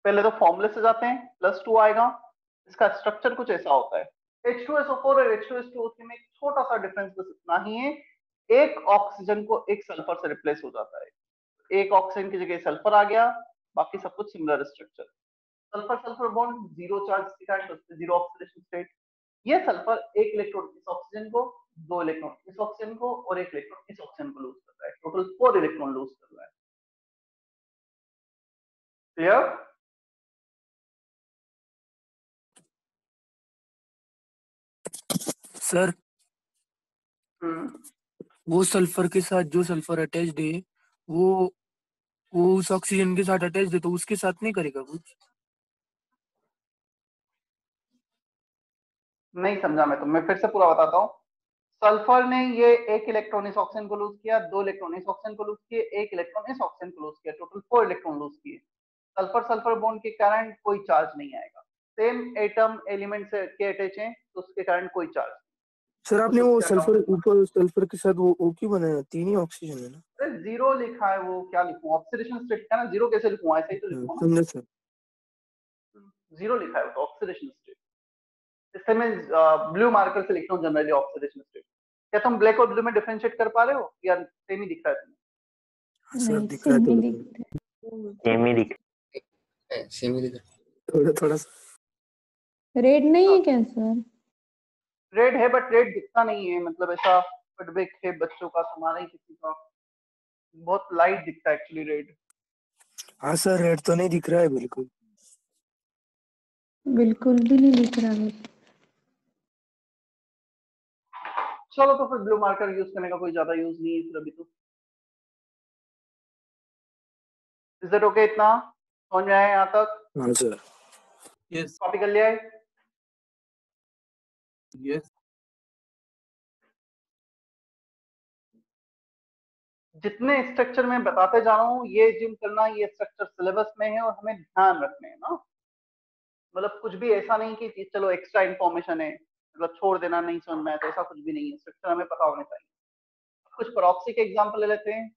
पहले तो फॉर्मूले से जाते हैं, +2 आएगा। इसका स्ट्रक्चर कुछ ऐसा होता है। H2SO4 और H2S2O3 में एक छोटा सा डिफरेंस बस इतना ही है, एक ऑक्सीजन को एक सल्फर से रिप्लेस हो जाता है। एक ऑक्सीजन की जगह सल्फर आ गया, बाकी सब कुछ similar structure. Sulphur sulphur bond zero charge दिखाएगा, जीरो ऑक्सीडेशन स्टेट। ये सल्फर एक इलेक्ट्रॉन इस ऑक्सीजन को, 2 इलेक्ट्रॉन इस ऑक्सीजन को और 1 इलेक्ट्रॉन इस ऑक्सीजन को लूज कर रहा है। टोटल 4 इलेक्ट्रॉन लूज कर रहा है। क्लियर? सर वो सल्फर के साथ जो सल्फर अटैच्ड है वो उस ऑक्सीजन के साथ अटैच्ड है, तो उसके साथ नहीं करेगा कुछ? नहीं समझा मैं फिर से पूरा बताता हूँ। सल्फर ने ये 1 इलेक्ट्रॉन इस ऑक्सीजन को लूज किया, 2 इलेक्ट्रॉन इस ऑक्सीजन को लूज किए, 1 इलेक्ट्रॉन इस ऑक्सीजन को लूज किया, टोटल 4 इलेक्ट्रॉन लूज किए। सल्फर सल्फर बॉन्ड के कारण कोई चार्ज नहीं आएगा। सेम एटम एलिमेंट से के अटैच हैं तो उसके कारण कोई चार्ज। सर आपने वो सल्फर ऊपर सल्फर के साथ वो O क्यों बनाया? 3 ही ऑक्सीजन है ना? अरे जीरो लिखा है, वो क्या लिखूं? ऑक्सीडेशन स्टेट का ना, जीरो कैसे लिखूं? ऐसे ही तो लिखूं ना। समझा सर। जीरो लिखा है तो ऑक्सीडेशन स्टेट। इससे मैं ब्लू मार्कर से लिखता हूँ जनरली ऑक्सीडेशन स्टेट। क्या तुम ब्लैक और ब्लू में डिफरेंशिएट कर पा रहे हो या सेम ही दिख रहा है तुम्हें? सर नहीं दिख रहा है सेम ही थोड़ा दिख रहा सेम ही दिख सेम ही दिख रहा थोड़ा थोड़ा। है। रेड नहीं है क्या सर? रेड है बट रेड दिखता नहीं है, मतलब ऐसा फीडबैक है बच्चों का, तुम्हारा ही किसी का। बहुत लाइट दिखता है एक्चुअली रेड। हाँ सर रेड तो नहीं दिख रहा है बिल्कुल। बिल्कुल भी नहीं दिख रहा है। चलो तो फिर ब्लू मार्कर यूज करने का कोई ज्यादा यूज नहीं है फिर अभी तो। Is that okay? इतना समझ में आया यहाँ तक? हाँ सर। यस कॉपी कर लिया है? यस जितने स्ट्रक्चर में बताते जा रहा हूँ ये जिम करना, ये स्ट्रक्चर सिलेबस में है और हमें ध्यान रखने हैं ना। मतलब कुछ भी ऐसा नहीं कि चलो एक्स्ट्रा इंफॉर्मेशन है मतलब छोड़ देना, नहीं समझ में आया तो, ऐसा कुछ भी नहीं है। स्ट्रक्चर हमें पता होने चाहिए। कुछ प्रॉक्सी के एग्जांपल ले लेते हैं।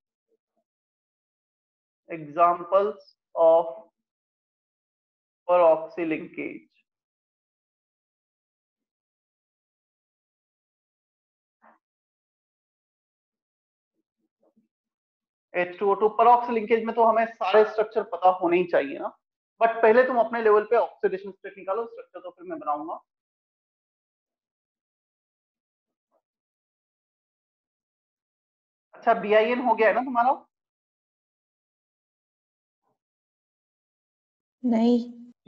Examples of proxy linkage. H2O2 परऑक्सी linkage में तो हमें सारे स्ट्रक्चर पता होने ही चाहिए ना। बट पहले तुम अपने लेवल पे ऑक्सीडेशन स्टेट निकालो, स्ट्रक्चर तो फिर मैं बनाऊंगा। अच्छा BIN हो गया है ना तुम्हारा? नहीं।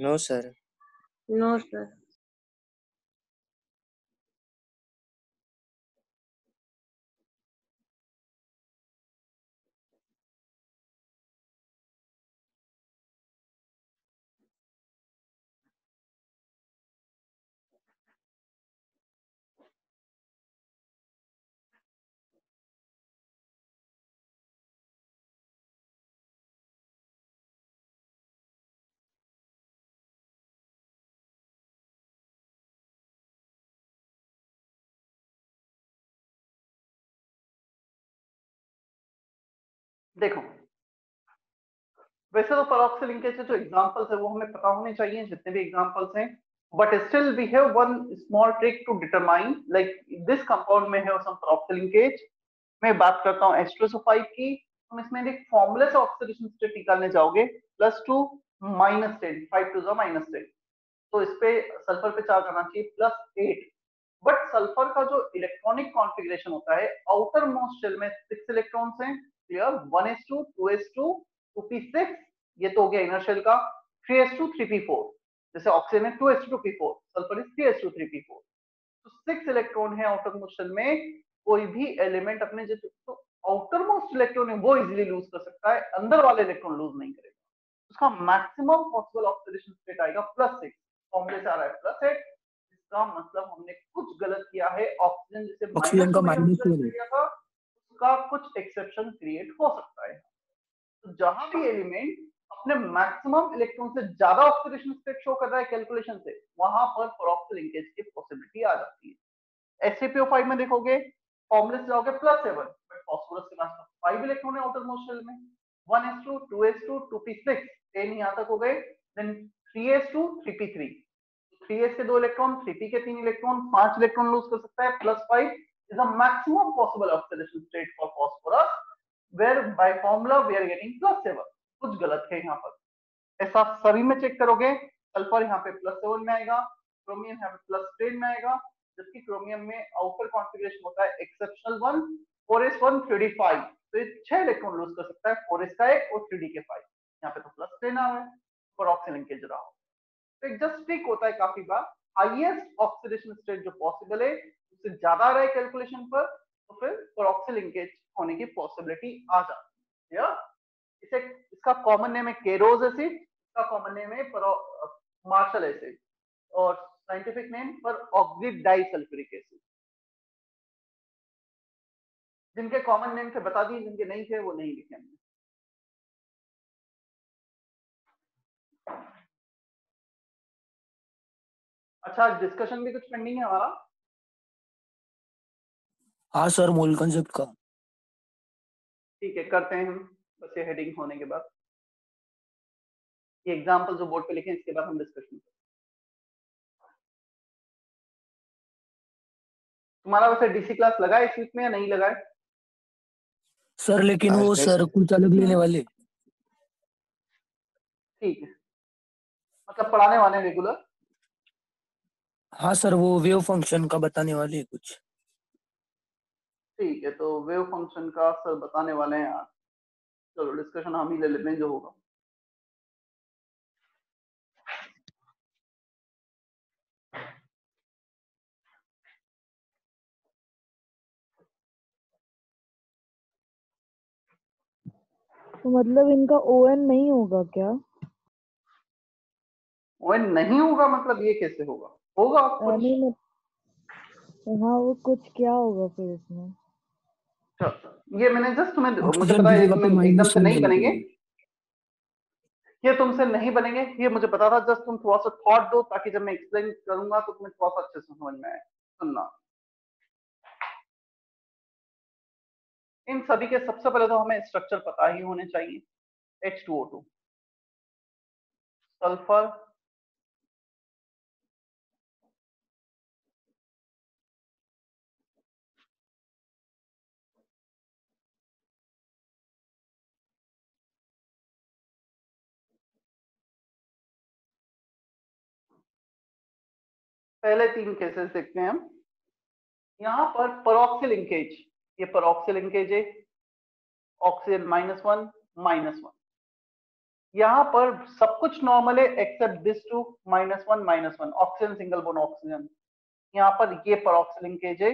No sir. No sir. देखो वैसे तो परऑक्सी लिंकेज के जो एग्जांपल्स है वो हमें पता होने चाहिए, जितने भी एग्जांपल्स हैं। But still we have one small trick to determine like this compound में है सम परऑक्सी लिंकेज। मैं बात करता हूँ H2SO5 की। तुम इसमें एक फॉर्मूले से ऑक्सीडेशन स्टेट निकालने जाओगे, +2 -10, 5 to the -10। तो इस पे सल्फर पे चार्ज आना चाहिए +8। बट सल्फर का जो इलेक्ट्रॉनिक कॉन्फ़िगरेशन होता है, आउटर मोस्ट शेल में 6 इलेक्ट्रॉन्स हैं। क्लियर? 1s2 2s2 2p6, ये तो हो गया इनर शेल का। 3s2 3p4, जैसे ऑक्सीजन है 2s2 2p4, sulphur is 3s2 3p4। तो 6 इलेक्ट्रॉन है आउटर मोस्ट शेल में। कोई भी एलिमेंट अपने जो आउटर मोस्ट इलेक्ट्रॉन है वो इजीली लूज कर सकता है, अंदर वाले इलेक्ट्रॉन लूज नहीं करेगा। उसका मैक्सिमम पॉसिबल ऑक्सीडेशन स्टेट आएगा +6। फॉर्मूले से आ रहा है +8। इसका मतलब हमने कुछ गलत किया है। ऑक्सीजन जिसे ऑक्सीजन का -2 -4 है। किया था उसका कुछ एक्सेप्शन क्रिएट हो सकता है। तो जहां भी एलिमेंट अपने मैक्सिमम इलेक्ट्रॉन से ज्यादा ऑक्सीडेशन स्टेट शो कर रहा है कैलकुलेशन से, वहां पर परऑक्सी लिंकेज की पॉसिबिलिटी आ जाती है। SaPO5 में देखोगे फॉर्मूले से जाओगे +7, बट फास्फोरस के पास 5 इलेक्ट्रॉन है आउटर मोस्ट शेल में। 1:2, 2:2, 2p6, 10 यहाँ तक हो गए, देन 3s2, 3p3, 3s के 2 इलेक्ट्रॉन, 3p के 3 इलेक्ट्रॉन, 5 इलेक्ट्रॉन लूज कर सकता है, +5 is the maximum possible oxidation state for phosphorus, where by formula we are getting +7. कुछ गलत है यहाँ पर, ऐसा सभी में चेक करोगे, सल्फर यहाँ पे +7 में आएगा, क्रोमियम यहाँ पे +10 में आएगा, जबकि क्रोमियम में आउटर कॉन्फ़िगरेशन होता है एक्सेप्शनल 1, 4s1, 3d5, तो ये 6 इलेक्ट्रॉन लूज कर सकता है, 4s का 1 और 3d के 5, यहाँ पे तो +10 आ रहा है, पेरोक्सी लिंकेज रहा हो, तो एक जस्ट ट्रिक होता है काफी बार, हाईएस्ट ऑक्सीडेशन स्टेट जो पॉसिबल है उससे ज्यादा आ रहा है कैलकुलेशन पर, तो फिर पेरोक्सी लिंकेज होने की पॉसिबिलिटी आ जाती है। इसे इसका कॉमन नेम है केरोज एसिड, इसका कॉमन नेम है मार्शल एसिड, और साइंटिफिक नेम पर ऑक्सिड डाइसल्फ्यूरिक एसिड। जिनके कॉमन नेम थे बता दिए, जिनके नहीं थे वो नहीं लिखे हमने। अच्छा, डिस्कशन भी कुछ पेंडिंग है हमारा? हाँ सर, मोल कंसेप्ट का। ठीक है, करते हैं हम, बस ये हेडिंग होने के बाद, ये एग्जांपल जो बोर्ड पे लिखे इसके बाद हम डिस्कशन करें। तुम्हारा वैसे डीसी क्लास लगा है इस वीक में या नहीं लगा है? सर लेकिन वो सर कुछ अलग लेने वाले। ठीक है, मतलब पढ़ाने वाले रेगुलर? हाँ सर, वो वेव फंक्शन का बताने वाले कुछ। ठीक है, तो वेव फंक्शन का सर बताने वाले हैं यार, चलो डिस्कशन हम ही ले लेते हैं जो होगा। तो मतलब इनका ON नहीं होगा क्या? ओएन नहीं होगा मतलब ये कैसे होगा? होगा कुछ। नहीं हाँ, वो कुछ क्या होगा फिर इसमें? ये मैंने जस्ट तुम्हें, मुझे ऑक्सीजन पता की है जगह पे तुम्हें एकदम से -1 नहीं बनेंगे, डाल ये तुमसे नहीं बनेंगे, ये मुझे पता था, जस्ट तुम थोड़ा सा थॉट दो ताकि जब मैं एक्सप्लेन करूंगा तो तुम्हें थोड़ा सा अच्छे से समझ में आए। सुनना, इन सभी के सबसे पहले तो हमें स्ट्रक्चर पता ही होने चाहिए। H2O2, सल्फर, पहले 3 केसेस देखते हैं हम। यहाँ पर पेरोक्सी लिंकेज, ये पेरोक्सी लिंकेज है, ऑक्सीजन -1 -1, यहाँ पर सब कुछ नॉर्मल है except this two -1 oxygen single bond oxygen, यहाँ पर ये पेरोक्सी लिंकेज है,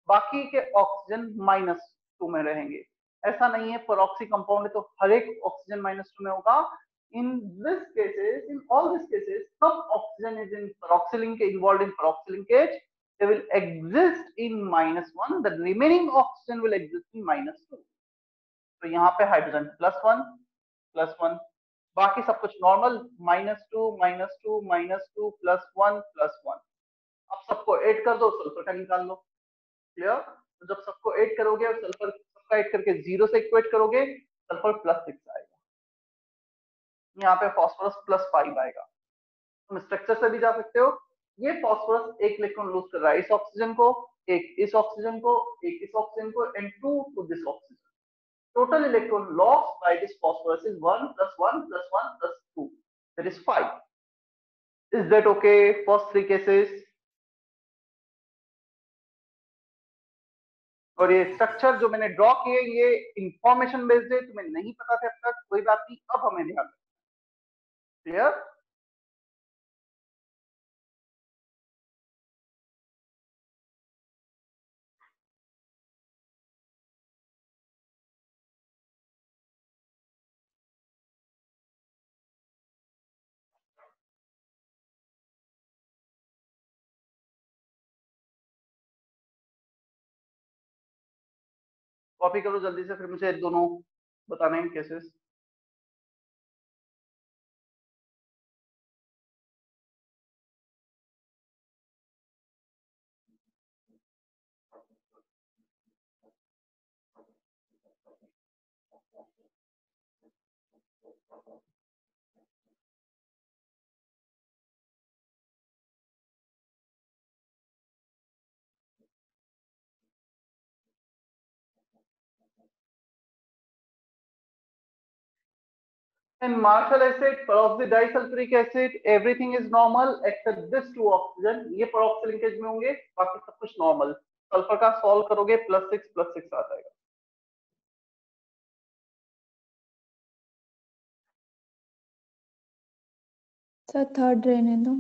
बाकी के ऑक्सीजन -2 में रहेंगे। ऐसा नहीं है पेरोक्सी कंपाउंड है तो हर एक ऑक्सीजन -2 में होगा। In this cases, in all this cases, सब oxygen is in peroxy link involved in peroxy linkage, they will exist in -1, the remaining oxygen will exist in -2। तो यहाँ पे हाइड्रोजन +1 +1, बाकी सब कुछ नॉर्मल, -2 -2 -2 +1 +1। अब सबको ऐड कर दो, सल्फर का निकाल लो। क्लियर? तो जब सबको ऐड करोगे और सल्फर सबका ऐड करके 0 से इक्वेट करोगे, सल्फर +6 आएगा, यहाँ पे फास्फोरस +5 आएगा। तुम स्ट्रक्चर से भी जा सकते हो, ये फास्फोरस एक इलेक्ट्रॉन लूज कर रहा है इस ऑक्सीजन को, एक इस ऑक्सीजन को, एक इस ऑक्सीजन को, and 2 to this oxygen. Total electron lost by this phosphorus is 1 + 1 + 1 + 2, that is 5. Is that okay? First 3 cases. और ये स्ट्रक्चर जो मैंने ड्रॉ किए ये इंफॉर्मेशन बेस्ड है, तुम्हें नहीं पता था अब तक, कोई बात नहीं, अब हमें ध्यान रखना। क्लियर? कॉपी करो जल्दी से, फिर मुझे दोनों बताने हैं cases. In Marshall acid, peroxide disulfuric acid, everything is normal except this two oxygen. ये peroxy linkage में होंगे, बाकी सब कुछ normal. सल्फर का सॉल्व करोगे +6 आ जाएगा. सर थर्ड रहने दो.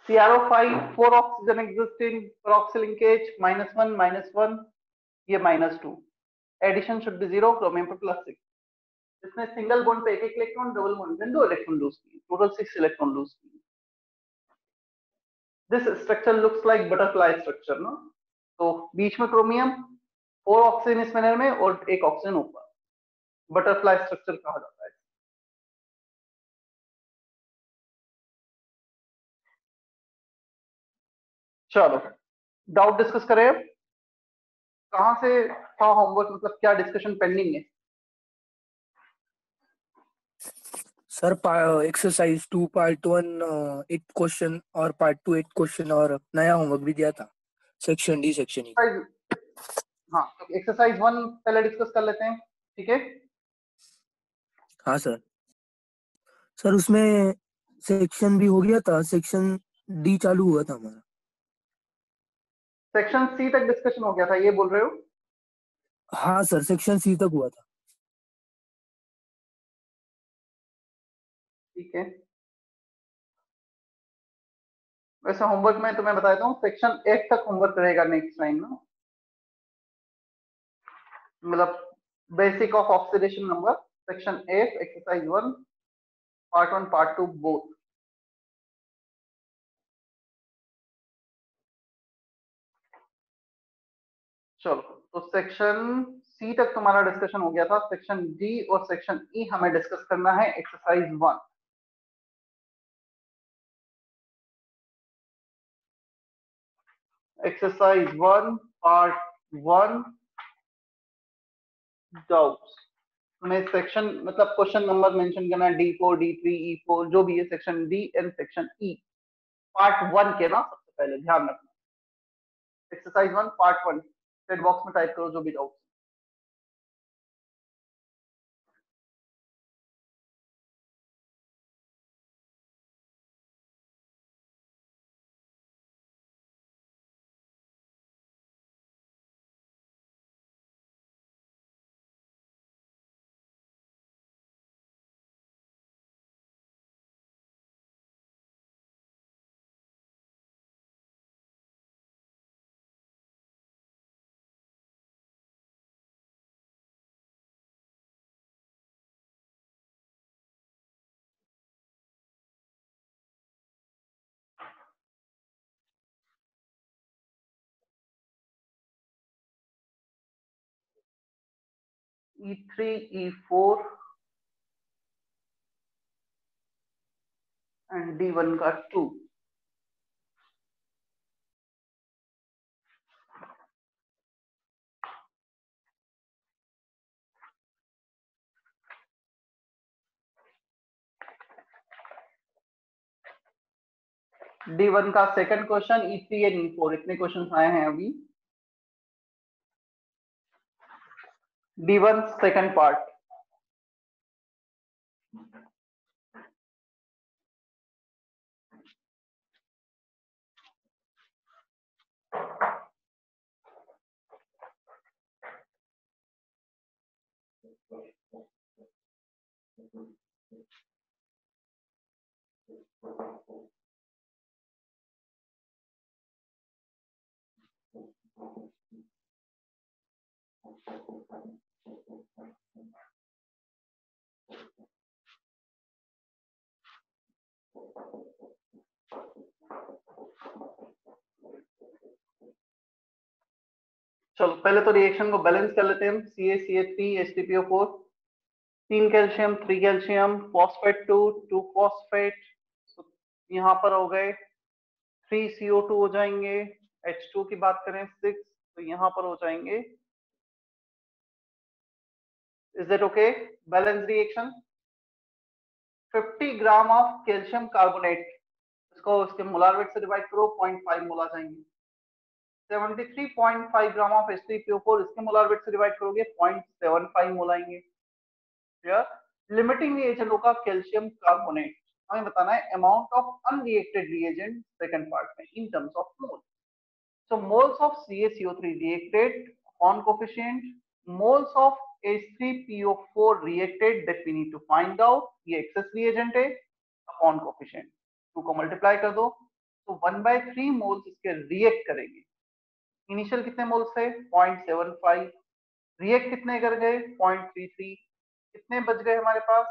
CrO5, 4 oxygen exist in peroxy linkage, -1, ये -2. Addition should be 0, chromium पे +6. इसमें सिंगल बॉन्ड पे एक इलेक्ट्रॉन, डबल बॉन्ड पे 2 इलेक्ट्रॉन लूज किए, टोटल 6 इलेक्ट्रॉन लूज किए. This structure looks like butterfly structure, no? तो बीच में क्रोमियम, 4 ऑक्सीजन इस मैनर में और एक ऑक्सीजन ऊपर. बटरफ्लाई स्ट्रक्चर कहा जाता है. चलो डाउट डिस्कस करें. कहां से था होमवर्क, मतलब क्या डिस्कशन पेंडिंग है? सर एक्सरसाइज 2 पार्ट 1 8 क्वेश्चन और पार्ट 2 8 क्वेश्चन और नया होमवर्क भी दिया था सेक्शन डी सेक्शन ई. हाँ, तो एक्सरसाइज 1 पहले डिस्कस कर लेते हैं, ठीक है? हाँ सर. सर उसमें सेक्शन भी हो गया था, सेक्शन डी चालू हुआ था हमारा. सेक्शन सी तक डिस्कशन हो गया था, ये बोल रहे हो? हाँ सर, सेक्शन सी तक हुआ था. ठीक है. वैसे होमवर्क में तुम्हें बता देता हूँ, सेक्शन 8 तक होमवर्क रहेगा नेक्स्ट टाइम ना, मतलब basic of oxidation number, section 8 exercise 1 part 1 part 2 both. चलो, तो सेक्शन सी तक तुम्हारा डिस्कशन हो गया था. सेक्शन डी और सेक्शन ई हमें डिस्कस करना है एक्सरसाइज 1. Exercise 1 part 1 doubts. तुम्हें सेक्शन मतलब क्वेश्चन नंबर मेंशन करना है, D4 D3 E4 जो भी है, section D and section E part 1 के ना. सबसे पहले ध्यान रखना, एक्सरसाइज 1 पार्ट 1 चैट बॉक्स में टाइप करो जो भी doubt. E3 E4 and D1 का 2। D1 का second question, E3 and E4, इतने क्वेश्चन आए हैं अभी। D1 second part. चलो पहले तो रिएक्शन को बैलेंस कर लेते हैं हम। CaCH3 H3PO4, 3 calcium 3 calcium, phosphate 2 phosphate, यहाँ पर हो गए 3 CO2 हो जाएंगे। H2 की बात करें 6, तो यहाँ पर हो जाएंगे। Is that okay? Balance reaction. 50 gram of calcium carbonate, इसको इसके मोलार वेट से डिवाइड करो, 0.5 मोल आ जाएंगे। 73.5 ग्राम ऑफ H3PO4, इसके मोलार वेट से डिवाइड करोगे 0.75 मोल आएंगे। लिमिटिंग रिएजेंट होगा कैल्शियम कार्बोनेट। हमें बताना है amount of unreacted reagent second part में in terms of mole. So moles of CaCO3 reacted upon coefficient, moles of H3PO4 reacted that we need to find out, ये access reagent है, upon coefficient 2 को multiply कर दो, तो 1/3 moles इसके react करेंगे। Initial कितने मोल्स थे? 0.75, रिएक्ट कितने कर गए? 0.33, कितने बच गए हमारे पास?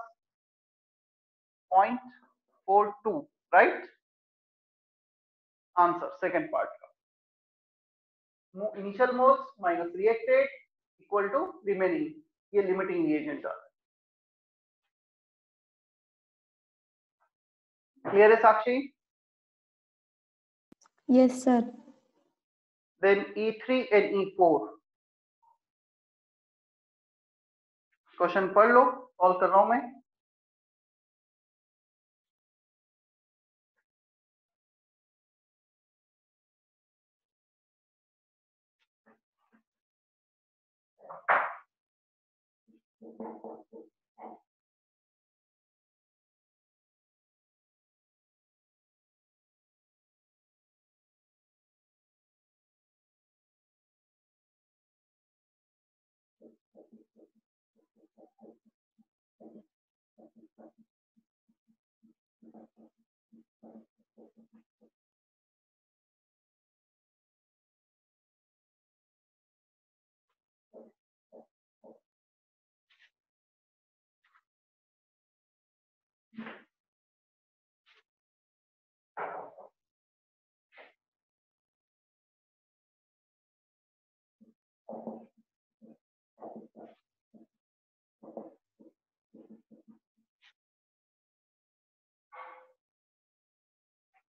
0.42, राइट? आंसर सेकंड पार्ट का। Initial moles minus reacted equal to remaining, ये लिमिटिंग रिएजेंट आ रहा है। क्लियर है Sakshi? Yes, sir. Then E3 and E4 question पढ़ लो, सॉल्व कर रहा हूं मैं।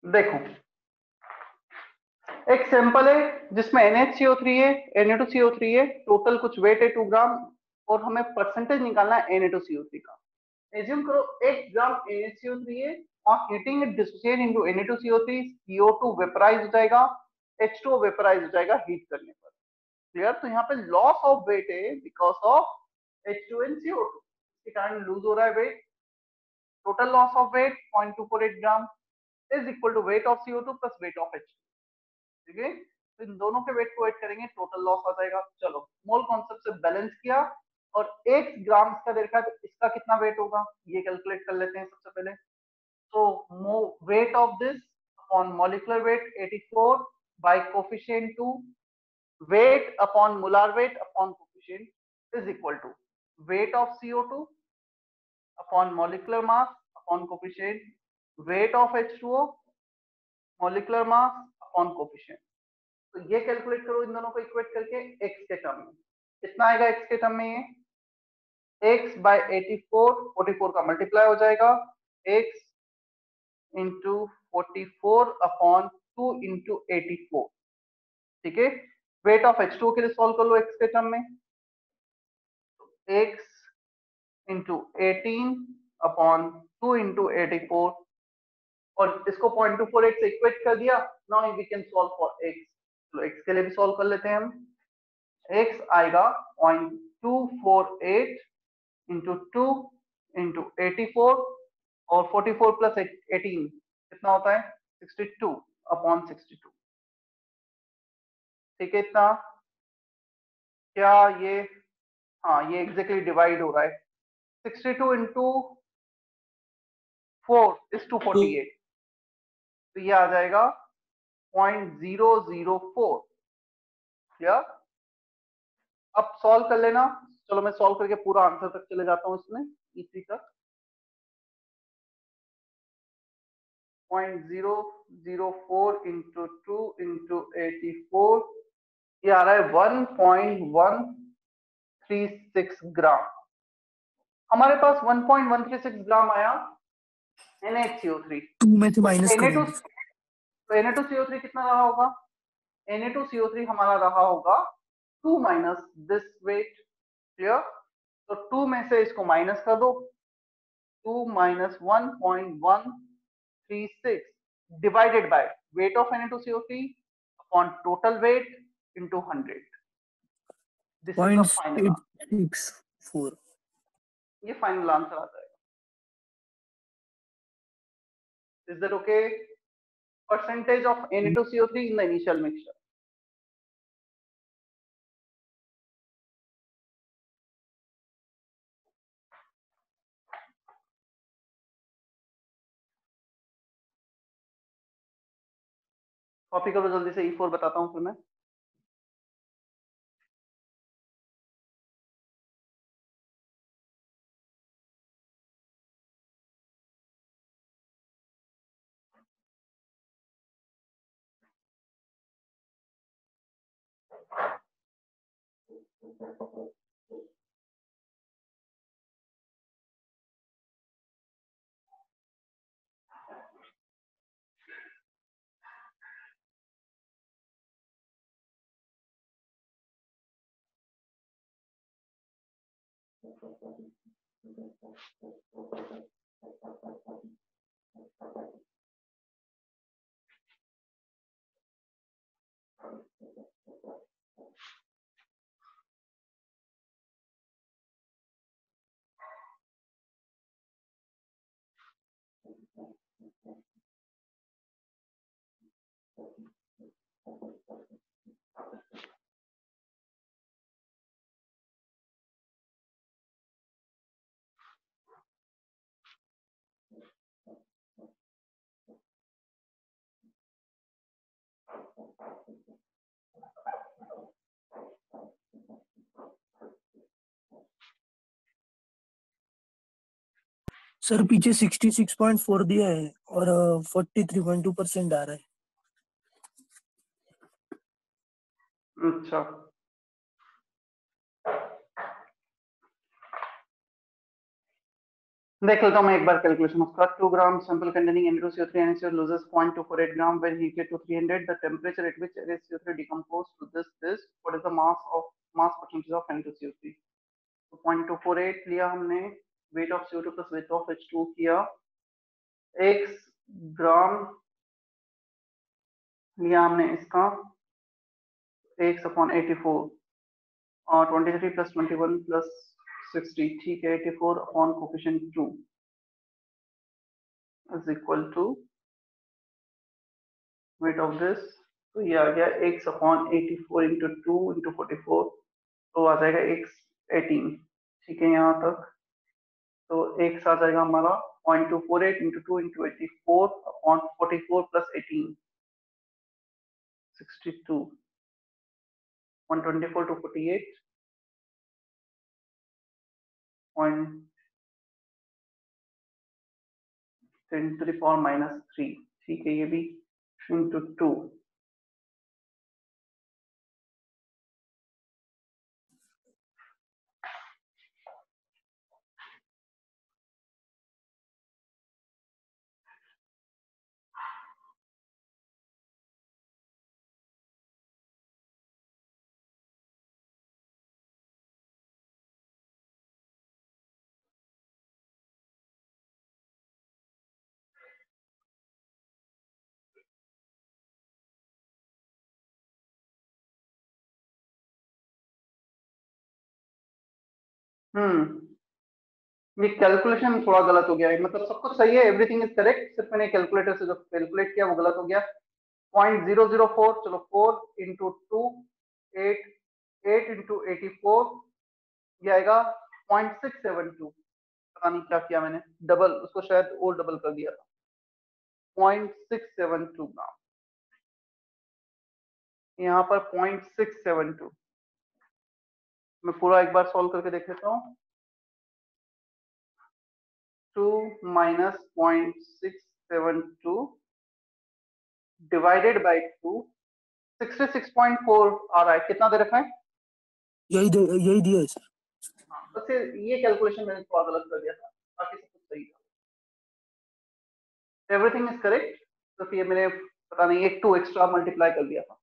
देखो एक सैंपल है जिसमें NH CO3 है, Na2CO3 है, टोटल कुछ वेट है 2 ग्राम, और हमें परसेंटेज निकालना है Na2CO3 का। एज्यूम करो 1 ग्राम NH CO3 है, और heating it dissociate into Na2CO3, CO2 vaporise हो जाएगा, H2O वेपराइज हो जाएगा हीट करने पर। क्लियर? तो यहाँ पे लॉस ऑफ वेट है because of H2 and CO2, इसके कारण लूज हो रहा है weight. Total loss of weight 0.248 gram is equal to weight of CO2 plus weight of H2। ठीक है, तो इन दोनों के वेट को ऐड करेंगे, टोटल लॉस आ जाएगा। चलो मोल कॉन्सेप्ट से बैलेंस किया, और 1 ग्राम इसका देखा, तो इसका कितना वेट होगा ये कैलकुलेट कर लेते हैं सबसे पहले। तो weight of this upon molecular weight 84 bye coefficient 2, weight upon molar weight upon coefficient is equal to weight of CO2 upon molecular mass upon coefficient, weight of H2O molecular mass upon coefficient। तो ये calculate करो इन दोनों को equate करके x के term में। कितना आएगा x के टर्म में? ये x बाय 84, 44 का मल्टीप्लाई हो जाएगा, x इंटू 44 अपॉन 2 इंटू 84। ठीक है, वेट ऑफ H2 के लिए सॉल्व कर लो x के टर्म में, x इंटू 18 अपॉन 2 इंटू 84, और इसको 0.248 से इक्वेट कर दिया। Now we can solve for x। चलो x के लिए भी सॉल्व कर लेते हैं हम। x आएगा 0.248 इंटू 2 इंटू 84, और 44 प्लस 18 कितना होता है 62 अपॉन 62। ठीक है, इतना क्या ये, हाँ ये एग्जैक्टली डिवाइड हो रहा है। 62 इंटू 4 इज 248, तो ये आ जाएगा 0.004। क्लियर? अब सॉल्व कर लेना। चलो मैं सॉल्व करके पूरा आंसर तक चले जाता हूँ इसमें, E3 तक। 0.004 इंटू 2 इंटू 84, ये आ रहा है 1.136 ग्राम। हमारे पास 1.136 ग्राम आया NaCO3। 2 में से माइनस Na2 करेंगे। तो Na2CO3 कितना रहा होगा? Na2CO3 हमारा रहा होगा 2 माइनस दिस वेट। क्लियर? तो 2 में से इसको माइनस कर दो, 2 minus 1.136 divided by weight of Na2CO3 upon total weight into 100। This is the final answer. 0.864। ये फाइनल आंसर आ जाएगा। Is that okay? Percentage of Na2CO3 in the initial mixture. Copy करो जल्दी से, E4 बताता हूं फिर मैं। सर पीछे 66.4 दिया है और 43.2% आ रहा है। अच्छा, देख लेता हूं मैं एक बार कैलकुलेशन उसका। 2 ग्राम sample containing Na2CO3 NaCO loses 0.248 gram when heated to 300. The temperature at which NaCO3 decomposes to this. What is the mass percentage of Na2CO3? तो 0.248 लिया हमने, weight of CO2 plus weight of H2 किया, x ग्राम लिया हमने इसका, x upon 84 और 23 plus 21 plus 60, ठीक है, 84 upon coefficient 2 is equal to weight of this, तो ये आ गया x अपॉन 84 इंटू 2 इंटू 44, तो आ जाएगा x 18। ठीक है, यहाँ तक तो x आ जाएगा हमारा 0.248 into 2 into 84 upon 44 plus 18, 62, 124 to 48 10 to the power minus 3। ठीक है, ये भी इंटू 2, ये कैलकुलेशन थोड़ा गलत हो गया है, मतलब सब कुछ सही है, एवरीथिंग इज करेक्ट, सिर्फ मैंने कैलकुलेटर से जो कैलकुलेट किया वो गलत हो गया। 0.004, चलो 4 इंटू 2 8 8 इंटू 84 ये आएगा 0.672। पता नहीं क्या किया मैंने, डबल उसको शायद और डबल कर दिया था, 0.672 ग्राम, यहाँ पर 0.672। मैं पूरा एक बार सॉल्व करके देख लेता हूँ। 2 माइनस 0.672 डिवाइडेड बाई 2, 66.4 आ रहा है। कितना दे रखा है? यही दिया है सर। हाँ, बस ये कैलकुलेशन मैंने थोड़ा गलत कर दिया था, बाकी सब कुछ सही था, एवरीथिंग इज करेक्ट। तो फिर मैंने पता नहीं एक 2 एक्स्ट्रा मल्टीप्लाई कर दिया था।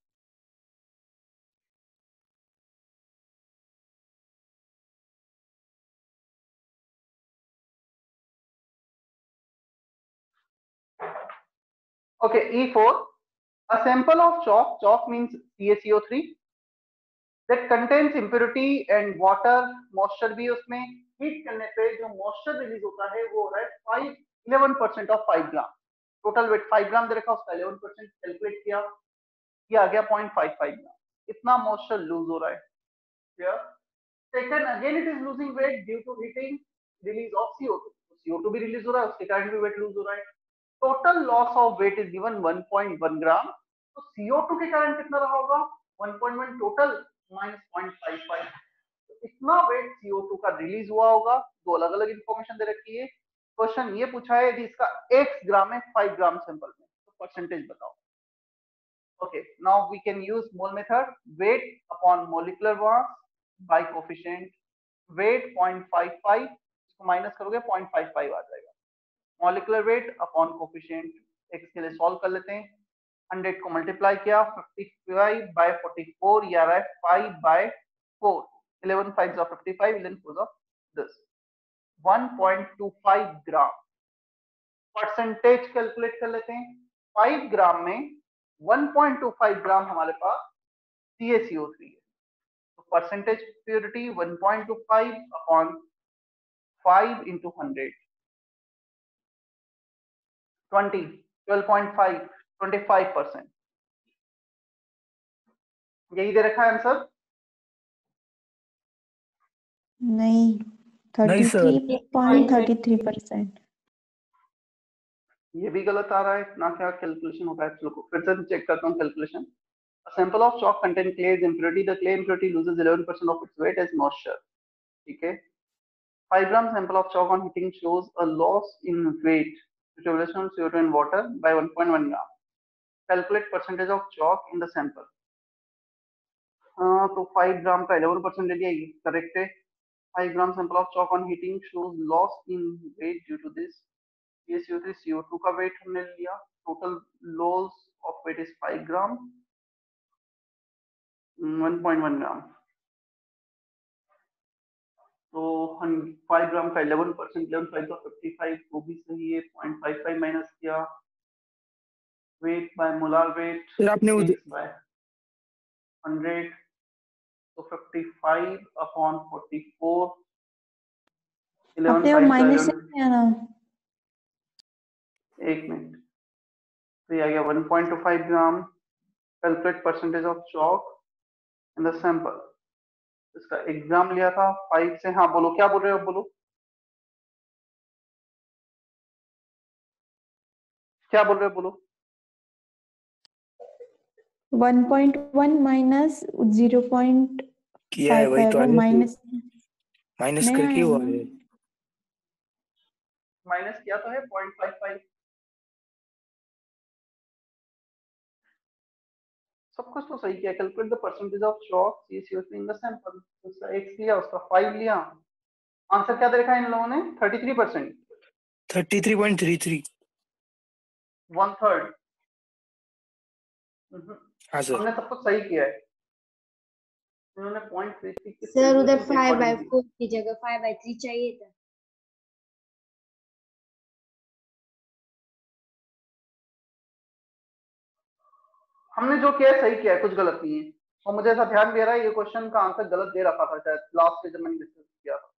Okay, E4, a sample of chalk means CaCO3 that contains impurity and water, moisture भी उसमें, हीट करने पे जो मॉइस्चर रिलीज होता है वो हो रहा है 11% ऑफ 5 ग्राम। टोटल वेट 5 ग्राम दे रखा, उसका 11% कैलकुलेट किया, ये आ गया 0.55 ग्राम। इतना मॉइस्चर लूज हो रहा है। Second, again it is losing weight due to heating, release of CO2, CO2 भी रिलीज हो रहा है, उसके कारण भी वेट लूज हो रहा है। Total loss of weight is given 1.1 gram. तो CO2 के कारण कितना रहा होगा? 1.1 टोटल माइनस 0.55, तो इतना वेट CO2 का रिलीज हुआ होगा। दो अलग अलग इंफॉर्मेशन दे रखी है। क्वेश्चन ये पूछा है यदि इसका x ग्राम है 5 ग्राम सैंपल में, तो परसेंटेज बताओ। Okay, now we can use mole method. Weight upon molecular mass by coefficient. Weight 0.55, इसको माइनस करोगे 0.55 आ जाएगा। Molecular weight upon coefficient, x के लिए सॉल्व कर लेते हैं। 100 को मल्टीप्लाई किया, 55 by 44, ये आ रहा है 5 by 4, 11 5 of 55, 11 4 of this, 1.25 gram. Percentage calculate कर लेते हैं। 5 ग्राम में 1.25 ग्राम हमारे पास CaCO3 है, तो परसेंटेज प्योरिटी 1.25 अपॉन 5 इंटू 100, 20, 12.5, 25%। यही दे रखा है आंसर? नहीं, नहीं सर। 33.33%। ये भी गलत आ रहा है। इतना क्या कैलकुलेशन होगा? चलो फिर से चेक करता हूँ calculation. A sample of chalk contain clay's impurity. The clay impurity loses 11% of its weight as moisture. ठीक है। 5 gram sample of chalk on heating shows a loss in weight due to evaporation of CO2 and water by 1.1 gram. Calculate percentage of chalk in the sample. तो 5 ग्राम का 11% ले लिया, ये correct है। 5 ग्राम sample of chalk on heating shows loss in weight due to this. ये CO3 CO2 का weight हमने लिया, total loss of weight is 5 gram, 1.1 gram. तो 5 ग्राम का 11%, 11 5 तो 55, वो भी सही है। 0.55 माइनस किया, वेट बाय मोलार वेट फिर आपने बाय 100, तो 55 अपॉन 44, 11 अपने 5 माइनस से नहीं आना। एक मिनट, तो ये आ गया 1.25 gram. Calculate percentage of chalk in the sample. इसका एग्जाम लिया था 5 से। हाँ बोलो, क्या बोल रहे हो? बोलो क्या बोल रहे हो? बोलो। 1.1 माइनस 0.55 किया है वही तो वो आगे माइनस माइनस नहीं करके हुआ आया। है। माइनस किया तो है 0.55। सब कुछ तो सही किया। Calculate the percentage of chalk CaCO3 in the sample. उसका x लिया, उसका 5 लिया। आंसर क्या दे रखा है इन लोगों ने? 33%, 33.33। 1/3। हाँ सर। हमने सब कुछ सही किया है। इन्होंने 0.33 के सर उधर calculation के according दिया। 5/4 की जगह 5/3 चाहिए था। हमने जो किया है सही किया है, कुछ गलत नहीं है। और मुझे ऐसा ध्यान दे रहा है ये क्वेश्चन का आंसर गलत दे रखा था शायद लास्ट में जब मैंने डिस्कस किया था।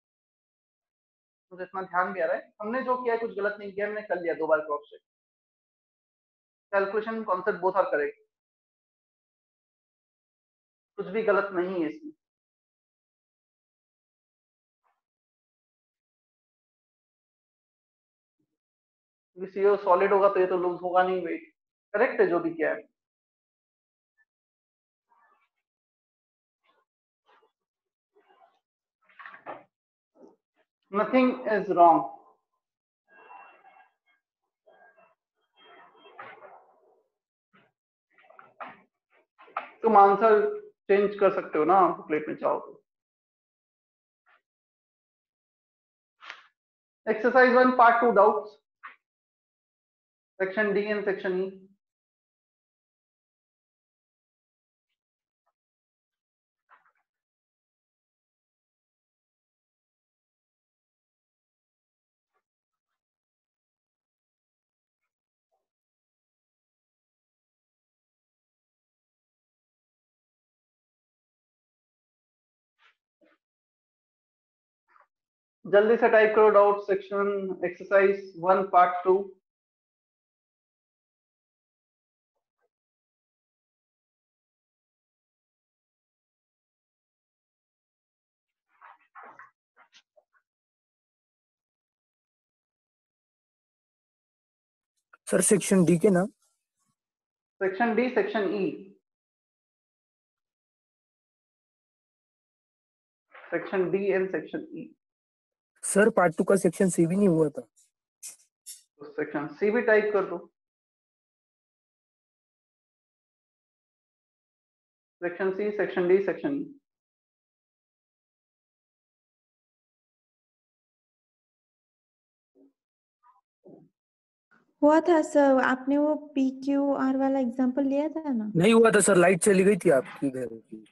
मुझे इतना ध्यान भी आ रहा है, हमने जो किया है कुछ गलत नहीं किया, हमने कर लिया 2 बार cross check. Calculation concept both are correct, कुछ भी गलत नहीं है इसमें। सीओ सॉलिड होगा तो ये तो लूज होगा नहीं वेट, करेक्ट है जो भी किया है। Nothing is wrong. तुम आंसर चेंज कर सकते हो ना बुकलेट में चाहो तो। Exercise 1 part 2 doubts, section D and section E. जल्दी से टाइप करो doubt section exercise 1 part 2। Sir section D के ना? Section D section E. Section D and section E. Sir part 2 का सेक्शन सी भी नहीं हुआ था। तो सेक्शन सी भी टाइप कर दो। Section C section D section E. हुआ था सर, आपने वो PQR वाला एग्जांपल लिया था ना? नहीं हुआ था सर, लाइट चली गई थी आपकी इधर की।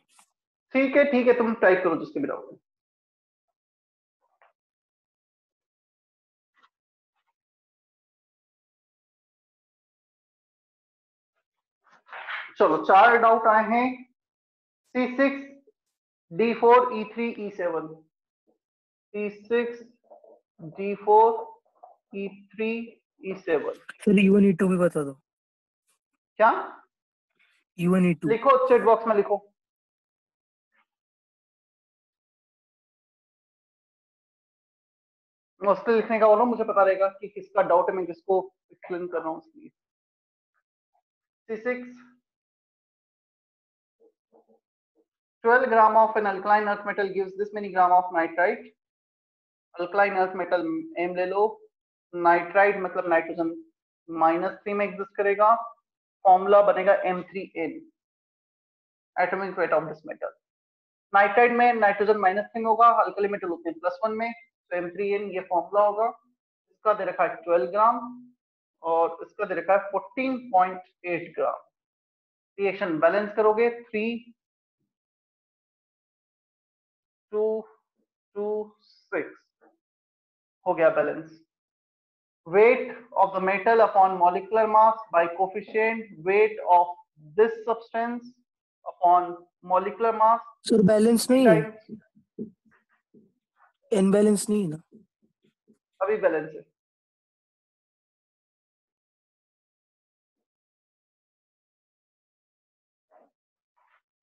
ठीक है तुम टाइप करो जिसके भी डाउट है। चलो 4 डाउट आए हैं। C6 D4 E3 E7। C6 D4 E3 E7। Sir E1 E2 भी बता दो। क्या E1 E2 लिखो चैट बॉक्स में लिखो। मोस्टली लिखने का बोलो, मुझे पता रहेगा कि किसका डाउट है, मैं किसको एक्सप्लेन कर रहा हूँ इसलिए। C6 12 gram of an alkaline earth metal gives this many gram of nitrite। Alkaline earth metal M ले लो, नाइट्राइड मतलब नाइट्रोजन -3 में एग्जिस्ट करेगा, फॉर्मूला बनेगा M3N, atomic weight of this metal. Nitride में नाइट्रोजन -3 होगा, अल्कली मेटल होते हैं +1 में, तो M3N ये फॉर्मूला होगा। इसका दे रखा है 12 ग्राम और इसका दे रखा है 14.8 ग्राम। रिएक्शन बैलेंस करोगे 3 2 2 6 हो गया balance. weight of the metal upon molecular mass by coefficient weight of this substance upon molecular mass। Sir balance नहीं है, times एन बैलेंस नहीं है ना? अभी बैलेंस है।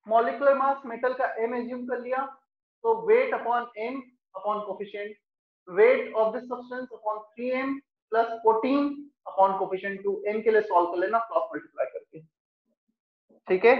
मॉलिकुलर मास मेटल का m एज्यूम कर लिया, तो weight upon m upon coefficient, weight of this substance upon 3m plus 14 upon coefficient 2। m के लिए सॉल्व कर लेना क्रॉस मल्टीप्लाई करके, ठीक है।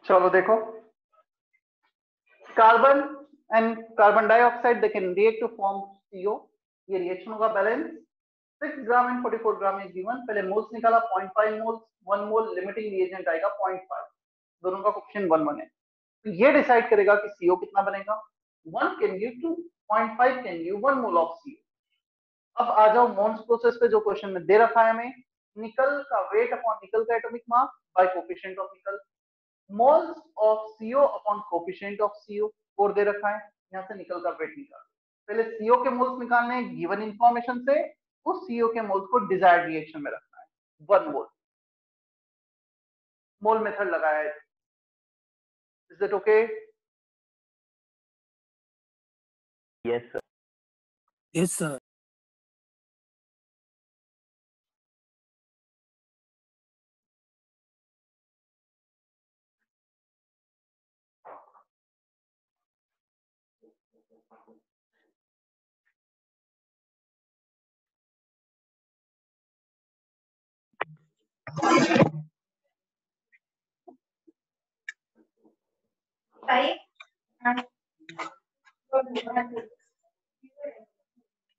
चलो देखो, carbon and carbon dioxide they can react to form CO। ये रिएक्शन होगा balance. 6 gram and 44 gram is given. पहले मोल्स निकाला, 0.5 मोल्स, 1 मोल लिमिटिंग रिएजेंट आएगा 0.5। दोनों का कोएफिशिएंट 1 1 है। तो ये डिसाइड करेगा कि CO कितना बनेगा। 1 can give 2, 0.5 can give 1 mole of CO। अब आ जाओ मोल्स प्रोसेस पे, जो क्वेश्चन में दे रखा है हमें, निकल का वेट अपॉन निकल का atomic mass by coefficient of निकल, moles of CO upon coefficient of CO 4 दे रखा है। यहां से निकल का वेट निकाल, पहले CO के मोल्स निकालने हैं गिवन इंफॉर्मेशन से, उस CO के मोल्स को डिजायर्ड रिएक्शन में रखना है। 1 मोल, मोल मेथड लगाया है। Is it okay? Yes, sir. Yes sir.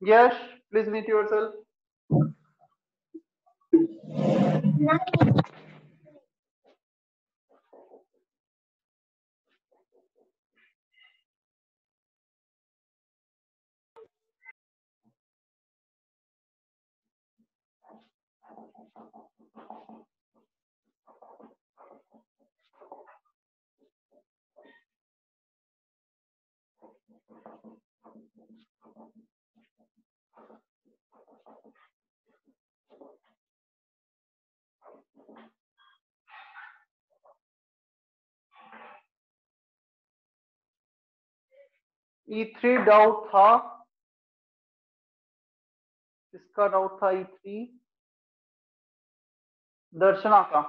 Yes, please mute yourself. E3 doubt था, किसका डाउट था? E3 दर्शना का।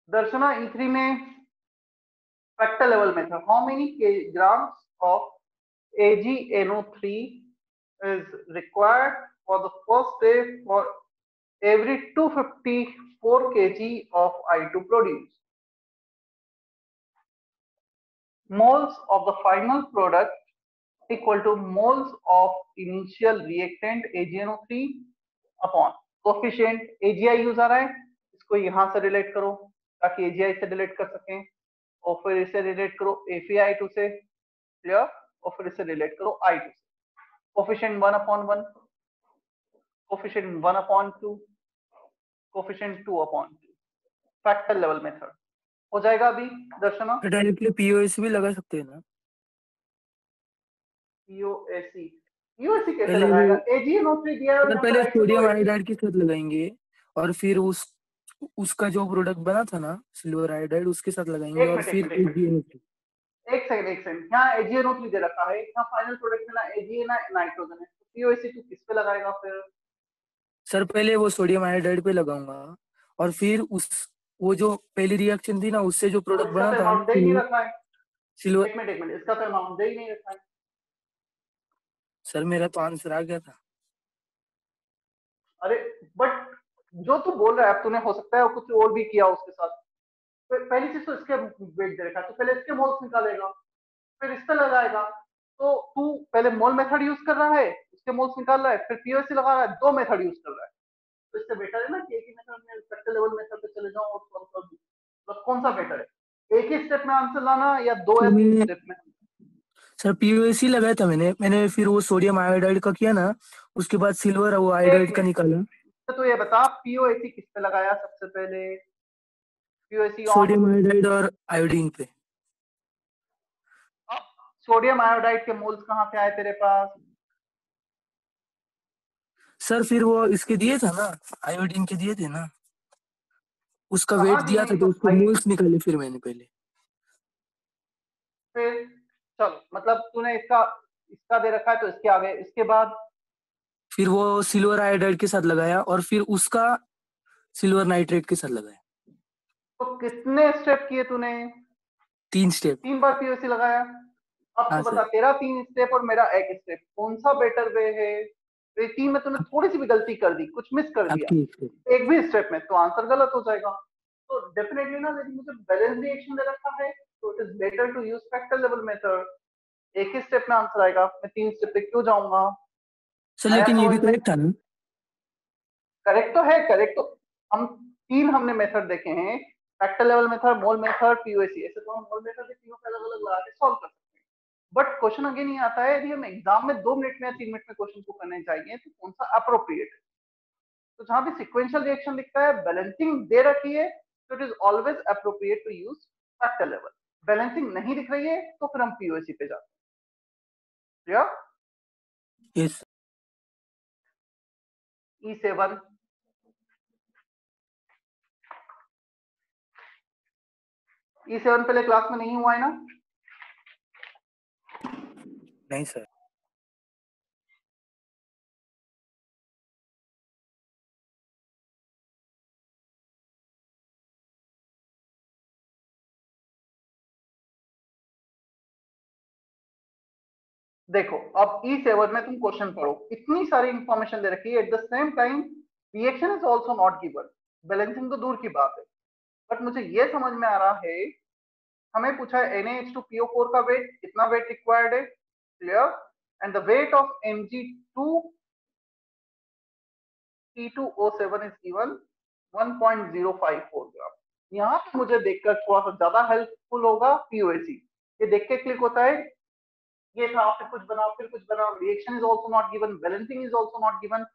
दर्शना E3 में फैक्टर लेवल में था, how many grams of AgNO3 is required for the first day for every 254 kg of I2 produced. Moles of the final product equal to moles of initial reactant AgNO3 upon coefficient AgI use आ रहा है, इसको यहां से relate करो ताकि AgI से relate कर सकें, और फिर इसे रिलेट करो FeI2 से, क्लियर, और फिर इसे रिलेट करो I2 से। कोएफिशिएंट 1/1, कोएफिशिएंट 1/2, कोएफिशिएंट 2/2, फैक्टर लेवल मेथड हो जाएगा अभी दर्शना। डायरेक्टली पीओएस भी लगा सकते हैं ना? पीओएसी कैसे पहले लगाएगा? वो AgNO3 दिया है और यहाँ पहले पर सोडियम I2 आयोडाइड के साथ लगाएंगे, और फिर उसका जो प्रोडक्ट बना था ना सिल्वर आयोडाइड, उसके साथ लगाएंगे, और फिर AgNO3। एक सेकंड, यहाँ AgNO3 दे रखा है, यहाँ फाइनल प्रोडक्ट में ना Ag ना नाइट्रोजन है, तो POAC2 किस पे लगाएगा फिर? सर पहले वो सोडियम आयोडाइड पे लगाऊंगा, और फिर वो जो पहली रिएक्शन थी ना, उससे जो प्रोडक्ट बना था अमाउंट दे ही नहीं रखा है। सिल्वर। एक मिनट, इसका तो अमाउंट दे ही नहीं रखा है। सर मेरा तो आंसर आ गया था। अरे बट जो तू बोल रहा है, अब तूने हो सकता है कुछ और भी किया उसके साथ। पहली चीज तो इसके वेट दे रखा है, तो पहले इसके मोल्स निकालेगा, फिर इस पे लगाएगा। तो तू पहले मोल मेथड यूज कर रहा है, उसके मोल्स निकाल रहा है, फिर पीओसी लगा रहा है, 2 मेथड यूज कर रहा है। तो इससे बेटर है ना कि एक ही मेथड में फैक्टर लेवल मेथड पे चले जाओ और सॉल्व कर दो। मतलब कौन सा बेटर है, एक ही स्टेप में आंसर लाना या 2 या 3 स्टेप में? सर पीओएसी लगाया था मैंने फिर वो सोडियम आयोडाइड का किया ना, उसके बाद सिल्वर वो आयोडाइड का निकाला। तो ये बता, पीओएसी किस पे लगाया सबसे पहले? पीओएसी सोडियम आयोडाइड और आयोडीन पे। सोडियम आयोडाइड के मोल्स कहाँ से आए तेरे पास? सर फिर वो इसके दिए था ना, आयोडीन के दिए थे ना, उसका कहाँ वेट दिया दिए? था, तो उसके मोल्स निकाले फिर मैंने पहले। फिर चलो, मतलब तूने इसका दे रखा है तो इसके आगे, इसके बाद फिर वो सिल्वर आयोडाइड के साथ लगाया, और फिर उसका सिल्वर नाइट्रेट के साथ लगाया। तो कितने स्टेप किए तूने? 3 स्टेप। 3 बार पीओसी लगाया। अब हाँ तो सर। बता, तेरा 3 स्टेप और मेरा 1 स्टेप, कौन सा बेटर वे है? तो 3 में तूने थोड़ी सी भी गलती कर दी, कुछ मिस कर दिया आपकी एक भी स्टेप में, तो आंसर गलत हो जाएगा। तो डेफिनेटली ना, यदि मुझे बैलेंस रिएक्शन दे रखा है तो it is better to use factor लेवल मेथड। एक ही स्टेप में आंसर आएगा, मैं 3 स्टेप पे क्यों जाऊंगा? सर लेकिन ये भी करेक्ट था ना? करेक्ट तो है, करेक्ट तो हम 3 हमने मेथड देखे हैं, फैक्टर लेवल मेथड, मोल मेथड, पीओसी। ऐसे तो हम मोल मेथड के तीनों अलग अलग लगा के सॉल्व कर सकते हैं। बट क्वेश्चन अगेन ये आता है, यदि हम एग्जाम में 2 मिनट में या 3 मिनट में क्वेश्चन को करने चाहिए तो कौन सा अप्रोप्रिएट है? तो जहां भी सिक्वेंशियल रिएक्शन दिखता है, बैलेंसिंग दे रखी है, तो it is always appropriate to use factor लेवल। बैलेंसिंग नहीं दिख रही है तो फिर हम पीओसी पे जाते हैं। यस। E7 E7 पहले क्लास में नहीं हुआ है ना? नहीं सर। देखो अब E7 में तुम क्वेश्चन पढ़ो, इतनी सारी इंफॉर्मेशन दे रखी है, at the same time reaction is also not given. Balancing तो दूर की बात है, बट मुझे ये समझ में आ रहा है, हमें पूछा है NaH2PO4 का वेट, कितना वेट रिक्वायर्ड है, clear, and the weight of Mg2T2O7 is given 1.054 ग्राम। यहाँ पे मुझे देखकर थोड़ा सा ज्यादा हेल्पफुल होगा पीओसी। ये देख के क्लिक होता है, ये था, फिर कुछ बनाओ, फिर कुछ बनाओ, reaction is also not given, balancing is also not given,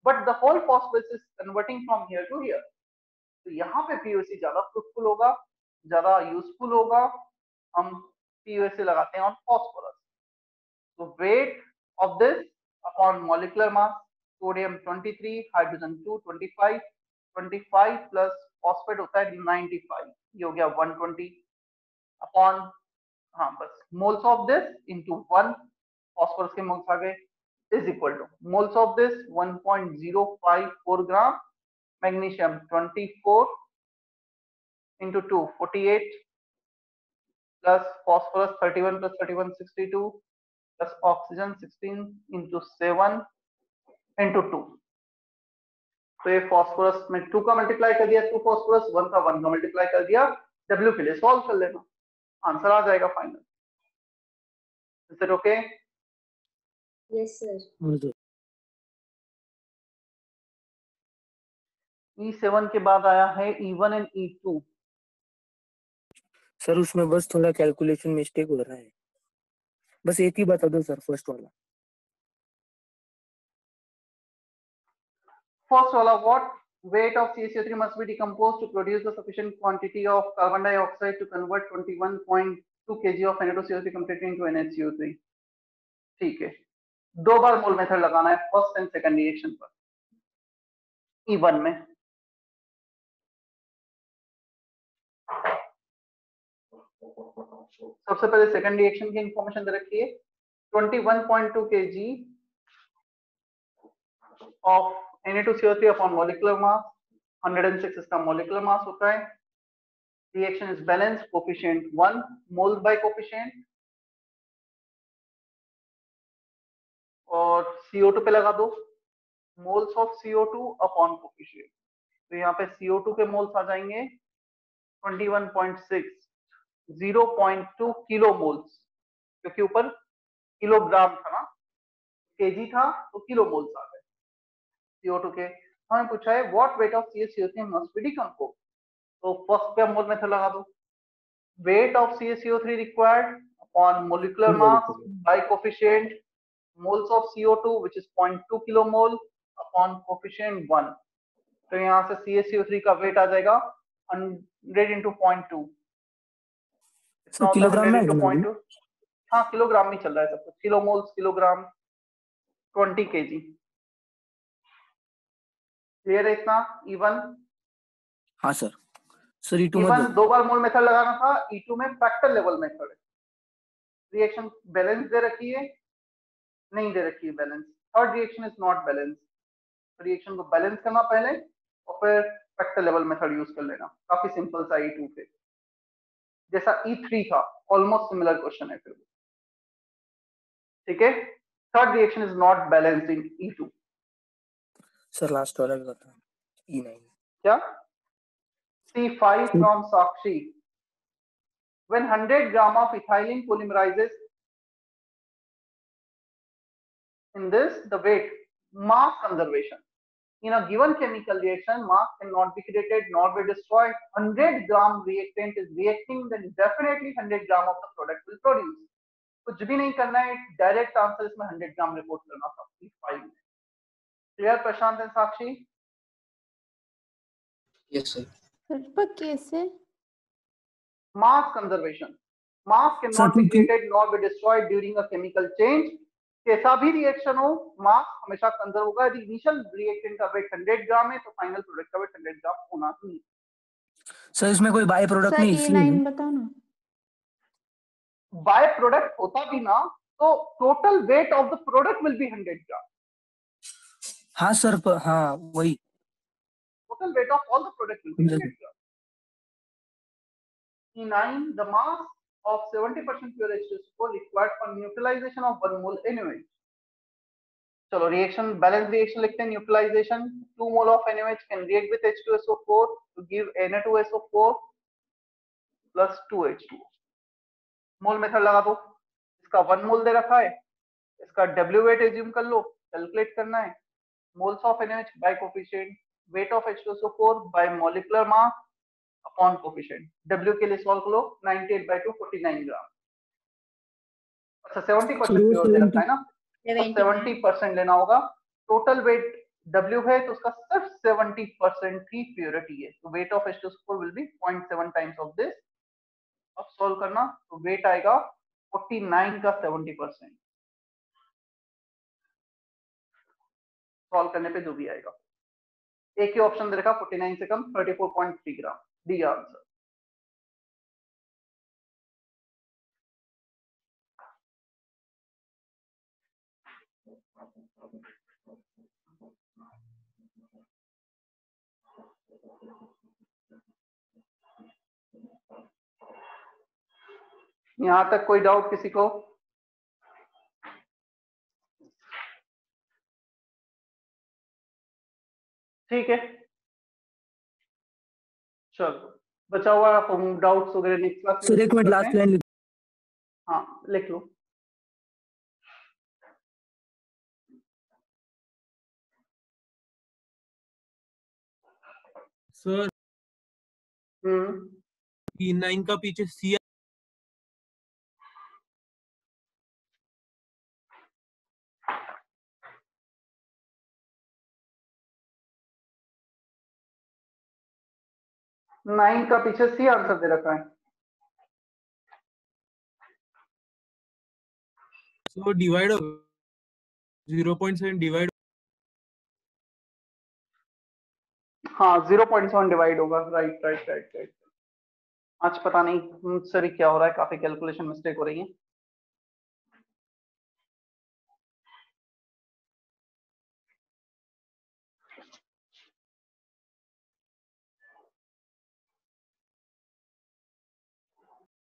but the whole phosphate is converting from here to here. तो यहाँ पे पीओसी ज्यादा फ्रूटफुल होगा, ज्यादा यूजफुल होगा। हम पीओसी लगाते हैं ऑन फॉस्फोरस। तो weight of this upon molecular mass, sodium 23, hydrogen 2 25, 25 plus phosphate होता है 95, ये हो गया 120 अपॉन, हाँ बस, moles of this into 1, phosphorus के मोल्स आ गए, is equal two moles of this 1.054 gram, magnesium 24 into 2 48 plus phosphorus 31 plus 31 62 plus oxygen 16 into 7 into 2। तो ये फॉस्फोरस में 2 का मल्टीप्लाई कर दिया, 2 फॉस्फोरस, 1 का 1 का मल्टीप्लाई कर दिया, W के लिए सॉल्व कर लेना, आंसर आ जाएगा final. Is it okay? Yes, sir. E7 के बाद आया है E1 एंड E2। सर उसमें बस थोड़ा कैलकुलेशन मिस्टेक हो रहा है, बस एक ही बता दो सर, फर्स्ट वाला। फर्स्ट वाला, what weight of CaCO3 must be decomposed to produce the sufficient quantity of carbon dioxide to convert 21.2 kg of Na2CO3 completely into NaCO3। ठीक है, 2 बार मोल मेथड लगाना है फर्स्ट एंड सेकंड रिएक्शन पर E1 में। सबसे पहले सेकंड रिएक्शन की information दे रखी है, 21.2 kg of Na2CO3 upon molecular mass, 106 इसका मोलिकुलर मास होता है। Reaction is balance, coefficient 1, moles bye coefficient, और CO2 पे लगा दो, moles of CO2 upon coefficient. तो यहाँ पे CO2 के मोल्स आ जाएंगे 21.6, 0.2 किलो मोल्स, क्योंकि ऊपर किलोग्राम था ना, केजी था तो किलो मोल्स आ गए CO2 के। हमें पूछा है what weight of CaCO3 must be decompose, तो फर्स्ट पे मोल मेथड लगा दो, weight of CaCO3 required upon molecular mass by coefficient, moles of CO2 which is 0.2 kilomole upon coefficient 1। तो यहाँ से CaCO3 का वेट आ जाएगा 100 into 0.2, इतना होता है 100 into 0.2, हाँ किलोग्राम में चल रहा है सब कुछ, kilo moles kilogram 20 kg। Clear है इतना? E1 हाँ सर। सर E2 में E1 2 बार मोल मेथड लगाना था, E2 में फैक्टर लेवल मेथड है। रिएक्शन बैलेंस दे रखी है, नहीं दे रखी है balance, third reaction is not balance. Reaction को बैलेंस करना पहले और फिर फैक्टर लेवल मेथड यूज कर लेना, काफी सिंपल सा E2 पे, जैसा E3 था, ऑलमोस्ट सिमिलर क्वेश्चन है फिर। ठीक है, third reaction is not balanced in E2। Sir last वाला भी बता, E9 क्या? C5 from Sakshi. When 100 gram of ethylene polymerizes in this, the weight, mass conservation. In a given chemical reaction, mass cannot be created nor be destroyed. 100 gram reactant is reacting, then definitely 100 gram of the product will produce. कुछ भी नहीं करना है, direct answer इसमें 100 ग्राम report करना था C5 में. Clear Prashant and Sakshi? Yes, sir. Sir पर कैसे? Mass conservation. Mass cannot be created nor be destroyed during a chemical change. कैसा भी रिएक्शन हो, मास हमेशा कंजर्व होगा. यदि इनिशियल रिएक्टेंट का वेट 100 ग्राम है तो फाइनल प्रोडक्ट का वेट 100 ग्राम होना ही. सर इसमें कोई बाय प्रोडक्ट सर नहीं, ये इसलिए लाइन बताओ ना. बाय प्रोडक्ट होता भी ना तो total weight of the product will be 100 ग्राम. हाँ सर, हाँ वही. Total weight of all the product will be 100 grams. E9, the mass of 70% pure H2SO4 required for neutralization of 1 mole NaOH. चलो reaction, balance reaction लिखते हैं. Neutralisation, 2 mole of NaOH can react with H2SO4 to give Na2SO4 plus 2H2O. Mole method लगा दो. इसका 1 मोल दे रखा है, इसका W wait assume कर लो, कैलकुलेट करना है. Moles of NaOH bye coefficient, weight of H2SO4 by molecular mass upon coefficient. W के लिए सॉल्व करो. 98/2 49 ग्राम. अच्छा 70% प्योर दे रखा है ना, 70% लेना होगा. टोटल वेट W है तो उसका सिर्फ 70% ही प्योरिटी है. तो weight of H2SO4 will be 0.7 times of this. अब सॉल्व करना तो वेट आएगा 49 का 70%. सॉल्व करने पे जो भी आएगा. एक ही ऑप्शन दे रखा 49 से कम 34.3 ग्राम. D answer. यहां तक कोई डाउट किसी को? ठीक है, चलो बचा हुआ डाउट्स वगैरह नेक्स्ट क्लास में. सर एक मिनट, लास्ट लाइन. हाँ लिख लो. सर E9 का पीछे C 9 का पीछे सी आंसर दे रखा है. So divide 0.7 divide. हाँ 0.7 डिवाइड होगा. Right right right right. आज पता नहीं सर क्या हो रहा है, काफी कैलकुलेशन मिस्टेक हो रही है.